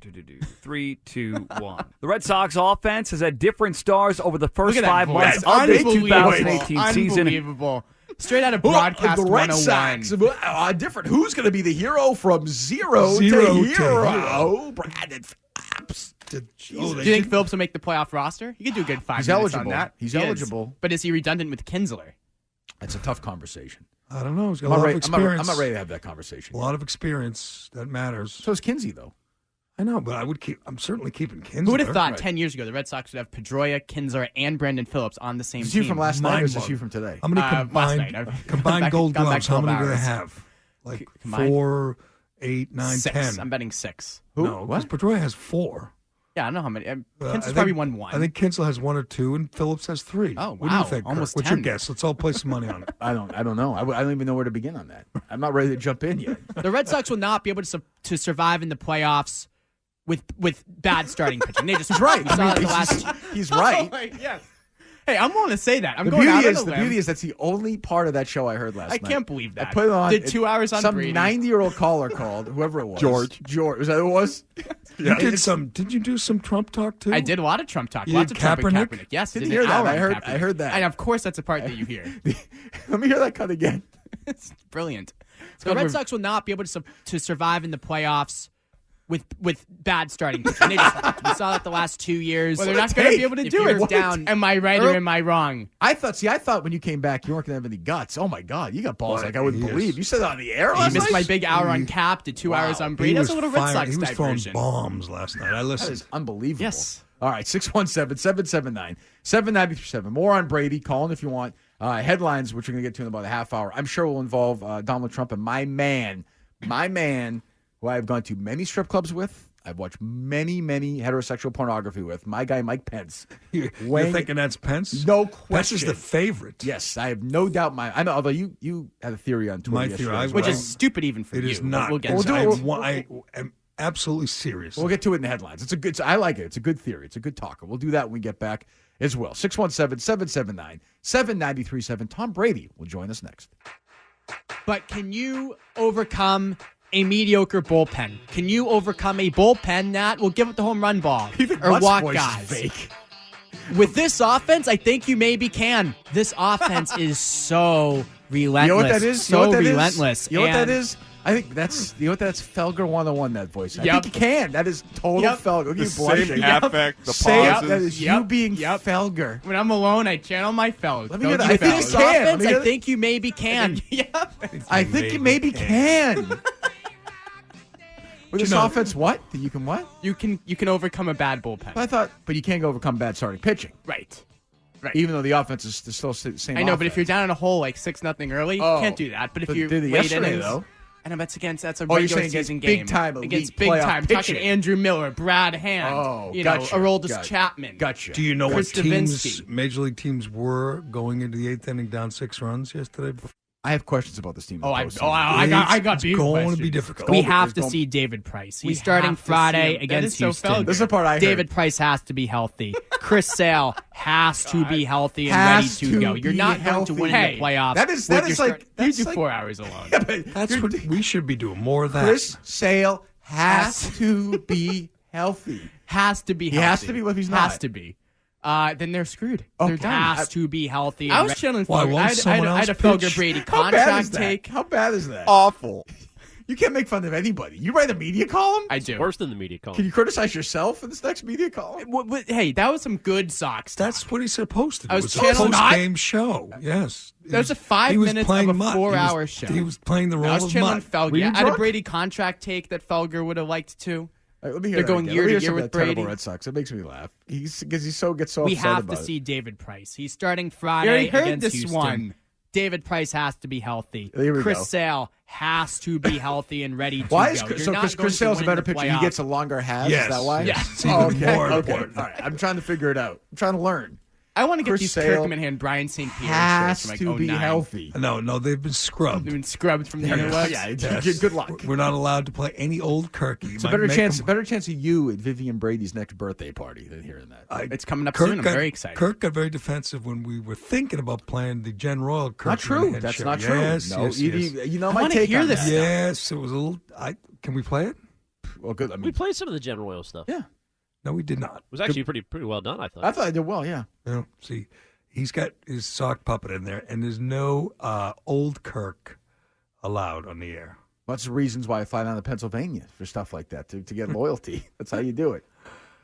3, 2, 1. The Red Sox offense has had different stars over the first Look at that 5 months voice. of the Unbelievable. 2018 season. Unbelievable. Straight out of Broadcast the Red 101. Sox. Different. Who's going to be the hero from zero to hero? Brandon Phillips. Did, Do you think Phillips will make the playoff roster? He could do a good 5 He's minutes eligible. on that. He's He is. eligible. But is he redundant with Kinsler? That's a tough conversation. I don't know. He's got I'm a not lot ready- of experience. I'm not ready to have that conversation. A lot of experience that matters. So is Kinsey, though. I know, but I'm certainly keeping Kinsler. Who would have thought 10 years ago the Red Sox would have Pedroia, Kinsler, and Brandon Phillips on the same Is team? this you from last night or is this you from today? How many last night. I've combined back- gold gone back gloves? How 12 many do they hours. have? Like Combined? 4, 8, 9, 6. 10. I'm betting 6. Who? No, What? because Pedroia has 4. Yeah, I don't know how many. I Kinsler's think- probably won 1. I think Kinsler has 1 or 2, and Phillips has 3. Oh, What do you wow. think, Kirk? Almost What's 10. your guess? Let's all play some money on it. I don't know. I don't even know where to begin on that. I'm not ready to jump in yet. The Red Sox will not be able to survive in the playoffs with bad starting pitching. They just He's right. We saw I mean, it the last. he's right. Oh, yes. Hey, I'm willing to say that. I'm The going out on a the limb. beauty is that's the only part of that show I heard last I night. can't believe that. I put it on. Did 2 hours on some Brady. 90-year-old caller called, whoever it was. George. Was that who it was? You did you do some Trump talk too? I did a lot of Trump talk. You Lots did of Trump and Kaepernick? Kaepernick. Yes, Didn't did hear an that. hour I on heard Kaepernick. that. And of course, that's the part that you hear. Let me hear that cut again. It's brilliant. The Red Sox will not be able to survive in the playoffs with bad starting pitching. They just won't. We saw that the last 2 years. Well, they're not going to be able to do it. Down. Am I right or am I wrong? I thought when you came back, you weren't going to have any guts. Oh, my God. You got balls like I wouldn't believe. You said that on the air You last missed night? my big hour on Cap, did 2 hours on Brady. That's a little Red Sox He was throwing diversion. bombs last night. I listened. That is unbelievable. Yes. All right, 617-779-7937. More on Brady. Call in if you want. Headlines, which we're going to get to in about a half hour, I'm sure will involve Donald Trump and my man, who I've gone to many strip clubs with. I've watched many heterosexual pornography with. My guy, Mike Pence. You're thinking that's Pence? No question. Pence is the favorite. Yes, I have no doubt. I know, although you had a theory on Twitter My yesterday, theory, Which is stupid even for It you. is but not. We'll get to I it. am absolutely serious. We'll get to it in the headlines. It's a good. I like it. It's a good theory. It's a good talker. We'll do that when we get back as well. 617-779-7937. Tom Brady will join us next. But can you overcome a mediocre bullpen? Can you overcome a bullpen that will give up the home run ball or Mutt's walk voice is guys? fake. With this offense, I think you maybe can. This offense is so relentless. You know what that is? So you know what that relentless. Is? You know what that is? I think that's Felger 101, that voice. I think you can. That is total Felger. Look at The you same blushing. affect, the Same- pauses. That is you being Felger. When I'm alone, I channel my Felger. Let me hear that. With I think this you can. Let offense, me hear I that. think you maybe can. I think you maybe can. With this offense, what? You can what? You can overcome a bad bullpen. But you can't overcome bad starting pitching. Right. Even though the offense is still the same. I know, but if you're down in a hole like 6-0 early, you can't do that. But if you're did it late yesterday, innings, though. I know that's a you're regular saying season against game. big-time elite Against big playoff time, pitching. talking Andrew Miller, Brad Hand, gotcha, Aroldis Chapman. Gotcha. Do you know Chris what teams, Davinsky. major league teams were going into the eighth inning down 6 runs yesterday? I have questions about this team. I got It's big going questions. to be difficult. We have to see David Price. He's starting Friday against Houston. This is the part I heard. David Price has to be healthy. Chris Sale has to be healthy and ready to go. You're not going to win in the playoffs. That is like you do 4 hours alone. That's what we should be doing. More of that. Chris Sale has to be healthy. Has to be healthy. He has to be. What if he's not? Has to be. Then they're screwed. They're done. Has to be healthy. I was chilling. Why, I won't had someone a else Felger pitch? Brady How bad is contract that? take. How bad is that? Awful. You can't make fun of anybody. You write a media column? I do. Worse than the media column. Can you criticize yourself in this next media column? Hey, that was some good Sox. That's what he's supposed to do. I was It's a channeling- post-game show. Yes. That was a 5 minutes of a 4-hour show. He was playing the I role was of channeling Mutt. Felger. Were you I had a drunk? Brady contract take that Felger would have liked to. All right, let me hear They're that going again. year Let me to hear year some of with that terrible Brady. Red Sox. It makes me laugh. Because he gets so We upset have about to it. see David Price. He's starting You Friday already heard against this Houston. one. David Price has to be healthy. Here we Chris go. Sale has to be healthy and ready to Why go. is You're Chris not going Chris to Sale's a win better the pitcher? He playoffs. gets a longer half. Yes. Is that why? Yeah. It's even more Okay. important. All right. I'm trying to figure it out. I'm trying to learn. I want to get Chris these Sale Kirk Minhan, Brian St. Pierre Has shirts from like to be 09. healthy. No, they've been scrubbed. They've been scrubbed from the Yeah, interwebs. good luck. We're not allowed to play any old Kirky. It's a better chance of you at Vivian Brady's next birthday party than hearing that. It's coming up soon. I'm very excited. Kirk got very defensive when we were thinking about playing the Jen Royal Kirk. Not true. Minhan That's show. not true. Yes, No, yes, you- yes. you know I my wanna take hear on this that. stuff. Yes, it was a little. Can we play it? Well, good. I mean, We played some of the Jen Royal stuff. yeah. No, we did not. It was actually pretty well done, I thought. I thought I did well. Yeah. No, see, he's got his sock puppet in there, and there's no old Kirk allowed on the air. Lots of reasons why I fly down to Pennsylvania for stuff like that to get loyalty. That's how you do it.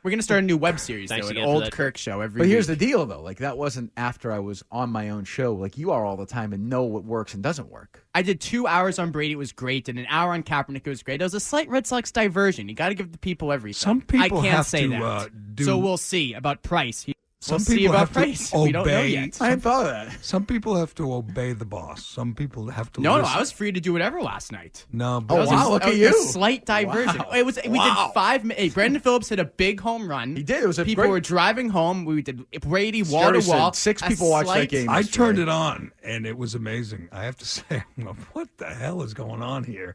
We're going to start a new web series, Thanks though, an again for old that. Kirk show every But week. here's the deal, though. Like, that wasn't after I was on my own show, like you are all the time, and know what works and doesn't work. I did 2 hours on Brady. It was great. And an hour on Kaepernick. It was great. It was a slight Red Sox diversion. You got to give the people everything. Some people I can't have say to, that. do- So we'll see about Price. Some We'll see people about have Price. to We don't know obey. yet. I hadn't thought of that. Some people have to obey the boss. Some people have to. No, listen. I was free to do whatever last night. No, Oh, but That was wow, a, look that at was a you. slight diversion. Wow. We did Wow. 5 minutes. Hey, Brandon Phillips hit a big home run. He did. It was a People great- were driving home. We did Brady wall Scary to wall. said 6 A people watched that slight- game. I yesterday. turned it on, and it was amazing. I have to say, what the hell is going on here?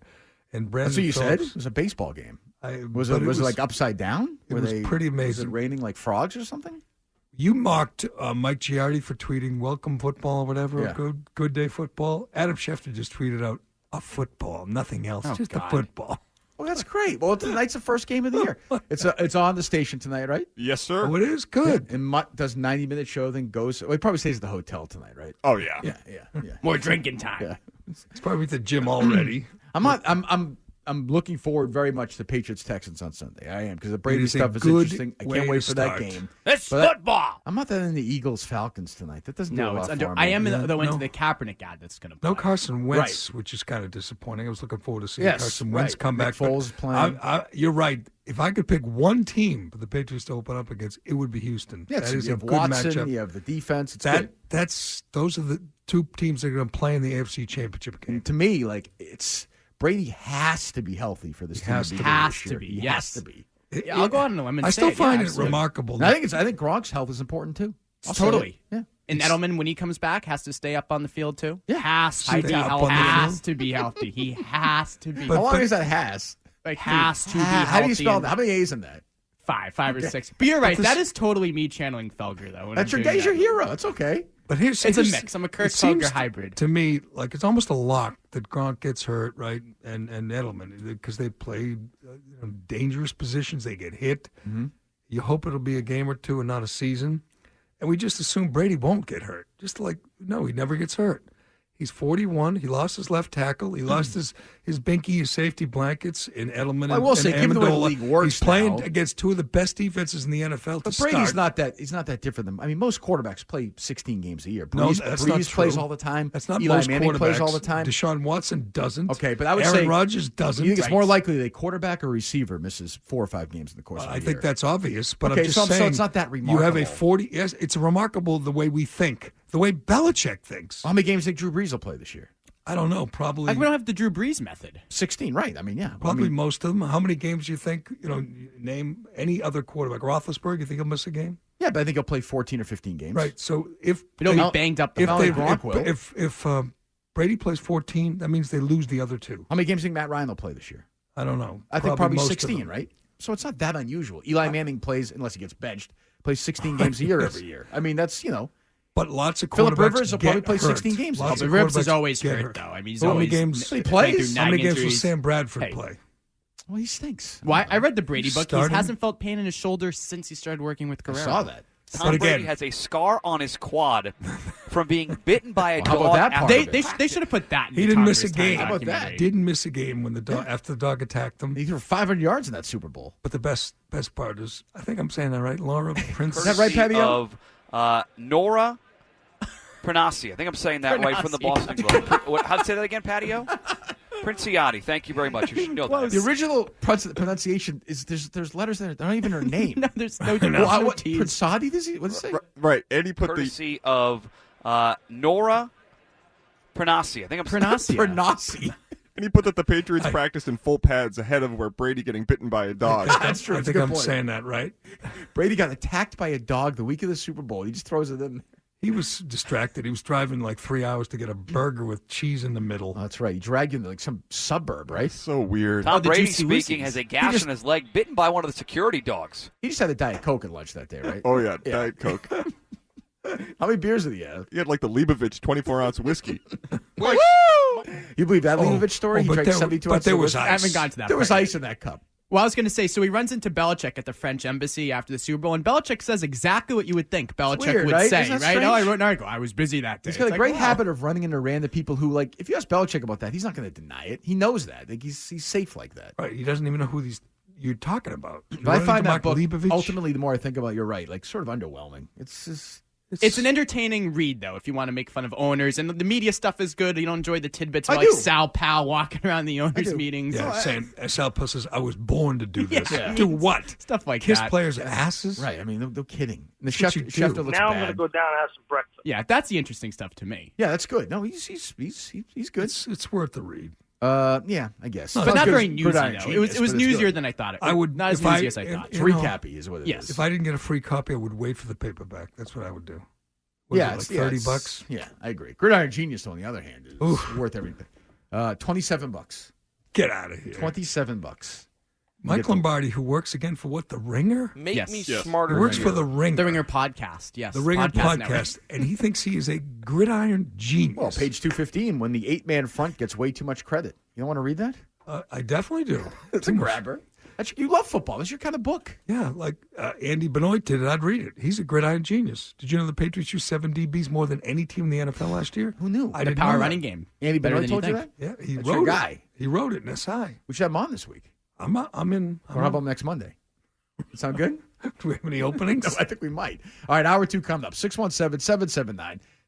And Brandon That's what you said? Phillips, It was a baseball game. I- Was but it like upside down? it was pretty amazing. Was it raining like frogs or something? You mocked Mike Giardi for tweeting "Welcome Football" or whatever. Yeah. Good day football. Adam Schefter just tweeted out a football, nothing else, just a football. Well, that's great. Well, tonight's the first game of the year. It's on the station tonight, right? Yes, sir. Oh, it is good. And Mutt does 90-minute show, then goes. Well, he probably stays at the hotel tonight, right? Oh yeah. Yeah. More drinking time. Yeah. It's probably at the gym already. I'm looking forward very much to Patriots-Texans on Sunday. I am, because the Brady It is a stuff is good interesting. I way can't wait to for that start. game. It's But football. I'm not that into Eagles-Falcons tonight. That doesn't do a No, lot it's for under. me. I am into No. the Kaepernick ad that's going to play. No Carson Wentz, which is kind of disappointing. I was looking forward to seeing Yes, Carson Wentz right. come Nick back. but Foles playing. you're right. If I could pick one team for the Patriots to open up against, it would be Houston. Yeah, that so is you a have good Watson, matchup. you have the defense. It's good. Those are the two teams that are going to play in the AFC Championship game. To me, Brady has to be healthy for this team. Has to to be. He Yes. has to be. Yeah, I'll go on a limb and I say still it. find Yeah, it absolutely. remarkable. And I think Gronk's health is important too. I'll say Totally. it. Yeah. And Edelman, when he comes back, has to stay up on the field too. Yeah. Has to Stay be up healthy. on the Has field. to be healthy. He has to be. But- How long is that has? Like has to be healthy. How do you spell and- that? How many A's in that? Five or six. But you're right. But this- That is totally me channeling Felger, though. when That's I'm your doing day's that. your hero. It's okay. But here's It's a mix. I'm a Kirk it seems Felger hybrid. To me, like it's almost a lock that Gronk gets hurt, right? And Edelman, because they play dangerous positions, they get hit. Mm-hmm. You hope it'll be a game or two and not a season. And we just assume Brady won't get hurt. No, he never gets hurt. He's 41. He lost his left tackle. He lost his binky, his safety blankets in Edelman. I will say, given the way the Amendola. league works he's playing now- against two of the best defenses in the NFL. But to Brady's start. not that. He's not that different than. I mean, most quarterbacks play 16 games a year. No, Breeze, that's Breeze not plays true. all the time. That's not Eli most Manning quarterbacks. plays all the time. Deshaun Watson doesn't. Okay, but I would Aaron say Rodgers doesn't. You think it's more likely that a quarterback or receiver misses 4 or 5 games in the course of the I year? think that's obvious, but Okay, I'm just so saying it's not that You have a remarkable. 40. Yes, it's remarkable the way we think, the way Belichick thinks. How many games do you think Drew Brees will play this year? I don't know. Probably. We don't have the Drew Brees method. 16, right? I mean, yeah. Probably I mean, most of them. How many games do you think? Name any other quarterback. Roethlisberger. You think he'll miss a game? yeah, but I think he'll play 14 or 15 games. Right. So if But he'll they- be banged up. if not they like Gronk will. if Brady plays 14, that means they lose the other two. How many games do you think Matt Ryan will play this year? I don't know. I think probably most of 16, them. right? So it's not that unusual. Eli Manning plays, unless he gets benched, plays 16 games a year every year. I mean, that's, But lots of quarterbacks Phillip Rivers will probably get play hurt. 16 games. Lots But of Rivers is quarterbacks always get hurt, though. I mean, he's How many always games? He going plays? through How many nagging games will injuries. Sam Bradford Hey. play? Well, he stinks. Well, I read the Brady book. He Starting? hasn't felt pain in his shoulder since he started working with I Guerrero. saw that. Tom But again- Brady has a scar on his quad from being bitten by a Well, how dog. about that part after of it? They should have put that in He the didn't Tom miss a Brady time game. How about that? documentary. Didn't miss a game when the dog after the dog attacked him. He threw 500 yards in that Super Bowl. But the best part is, I think I'm saying that right, Laura Prince. Is that right, Courtesy Patio? Of Nora Pranasi. I think I'm saying that right from the Boston Globe. How to say that again, Patio? Princiati. Thank you very much. You should know that. The original pronunciation is there's letters there. They're not even her name. No, there's no, Well, what, T's. Prinsati, does he? What does it say? Right. And he put Courtesy of Nora Pranasi. I think I'm Pronasia. Pranasi. and he put that the Patriots practiced in full pads ahead of where Brady getting bitten by a dog. That's true. I That's a think good I'm point. saying that right. Brady got attacked by a dog the week of the Super Bowl. He just throws it in. He was distracted. He was driving like 3 hours to get a burger with cheese in the middle. Oh, that's right. He dragged you into like some suburb, right? So weird. Tom the Brady Juicy speaking Lucy's. has a gash on his leg bitten by one of the security dogs. He just had a Diet Coke at lunch that day, right? Oh, yeah. Diet Coke. How many beers did he have? He had like the Leibovitz 24-ounce whiskey. You believe that Leibovitz story? He but drank there- 72 but ounces there of was whiskey? I haven't gotten to that There was part ice yet. in that cup. Well, I was going to say, so he runs into Belichick at the French embassy after the Super Bowl, and Belichick says exactly what you would think Belichick weird, would right? say, Isn't that right? No, I strange? wrote an article. I was busy that day. He's got It's a like, great wow. habit of running into random people who, like, if you ask Belichick about that, he's not going to deny it. He knows that. Like, he's safe like that. Right. He doesn't even know who you're talking about. You But I run find into that book, Leibovitz? ultimately, the more I think about it, you're right, like, sort of underwhelming. It's just... It's an entertaining read, though, if you want to make fun of owners. And the media stuff is good. You don't enjoy the tidbits I of, like, do. Sal Powell walking around the owners' do. meetings. Yeah, saying Sal Pell says, I was born to do this. Yeah. Do what? Stuff like Kiss that. players' asses? Right. I mean, no kidding. And the That's what Schefter, you do. Schefter looks Now bad. I'm going to go down and have some breakfast. Yeah, that's the interesting stuff to me. Yeah, that's good. No, he's good. It's worth the read. Yeah, I guess. But not good very as newsy, Gridiron though. Genius, It was but it's newsier good. than I thought. I would Not as if I- newsy as I if- thought. you know, Recappy is what it is. Yes. If I didn't get a free copy, I would wait for the paperback. That's what I would do. Yeah, like it's- $30. Yeah, I agree. Gridiron Genius, on the other hand, is worth everything. $27. Get out of here. $27. Mike Lombardi, who works again for what, The Ringer? Make me smarter. He works for The Ringer. The Ringer podcast, yes. The Ringer podcast, network. and he thinks he is a gridiron genius. Well, page 215, when the 8-man front gets way too much credit. You don't want to read that? I definitely do. It's a grabber. You love football. That's your kind of book. Yeah, like Andy Benoit did it. I'd read it. He's a gridiron genius. Did you know the Patriots used 7 DBs more than any team in the NFL last year? Who knew? I The didn't power know that. running game. Andy Better Benoit than you told you think. that? Yeah, he That's wrote your it. guy. He wrote it in SI. We should have him on this week. I'm in. Or how about next Monday? Sound good? Do we have any openings? No, I think we might. All right, hour 2 coming up.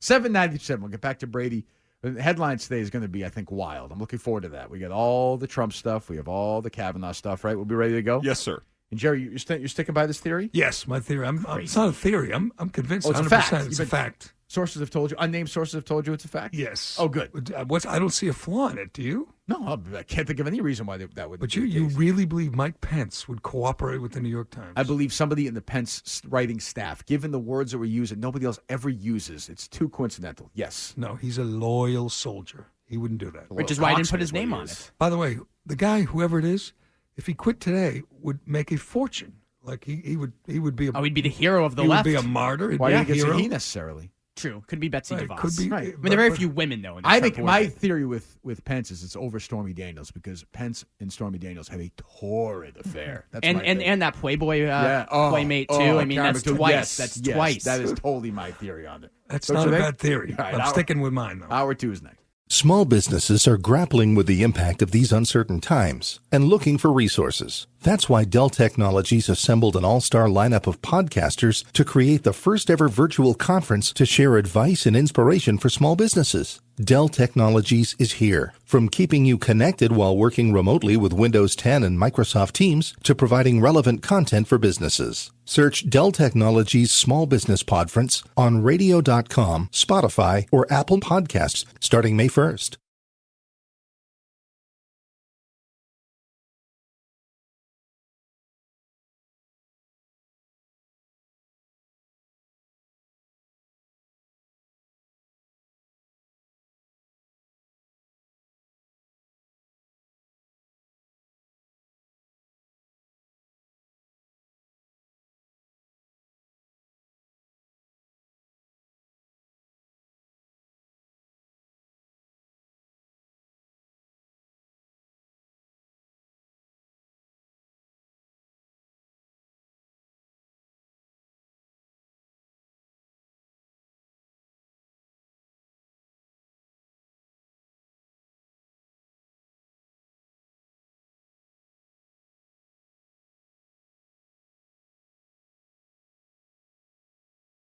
617-779-7997. We'll get back to Brady. The headlines today is going to be, I think, wild. I'm looking forward to that. We got all the Trump stuff. We have all the Kavanaugh stuff, right? We'll be ready to go? Yes, sir. And Gerry, you're sticking by this theory? Yes, my theory. It's not a theory. I'm convinced. Oh, it's 100%. a fact. It's a fact. Sources have told you. Unnamed sources have told you it's a fact? Yes. Oh, good. I don't see a flaw in it. Do you? No, I can't think of any reason why that would But be the you case. really believe Mike Pence would cooperate with the New York Times? I believe somebody in the Pence writing staff, given the words that were used that nobody else ever uses, it's too coincidental. Yes. No, he's a loyal soldier. He wouldn't do that. Which is why he didn't put his name on it. By the way, the guy, whoever it is, if he quit today, would make a fortune. Like he would be. He'd be the hero of the he left. Would be a martyr. He'd Why be do a you think it's hero. a he necessarily? True. Could be Betsy Right, DeVos. could be- I mean, but- there are very but- few women, though. In the I Trump think my orbit. theory with Pence is it's over Stormy Daniels because Pence and Stormy Daniels had a torrid affair. That's my thing. and that Playboy Playmate too. I mean, Karen that's McDougal. twice. Yes, That's yes, twice. That is totally my theory on it. That's Don't not you a think? bad theory. All right, I'm sticking with mine, though. Hour 2 is next. Small businesses are grappling with the impact of these uncertain times and looking for resources. That's why Dell Technologies assembled an all-star lineup of podcasters to create the first ever virtual conference to share advice and inspiration for small businesses. Dell Technologies is here. From keeping you connected while working remotely with Windows 10 and Microsoft Teams to providing relevant content for businesses. Search Dell Technologies Small Business Podference on radio.com, Spotify, or Apple Podcasts starting May 1st.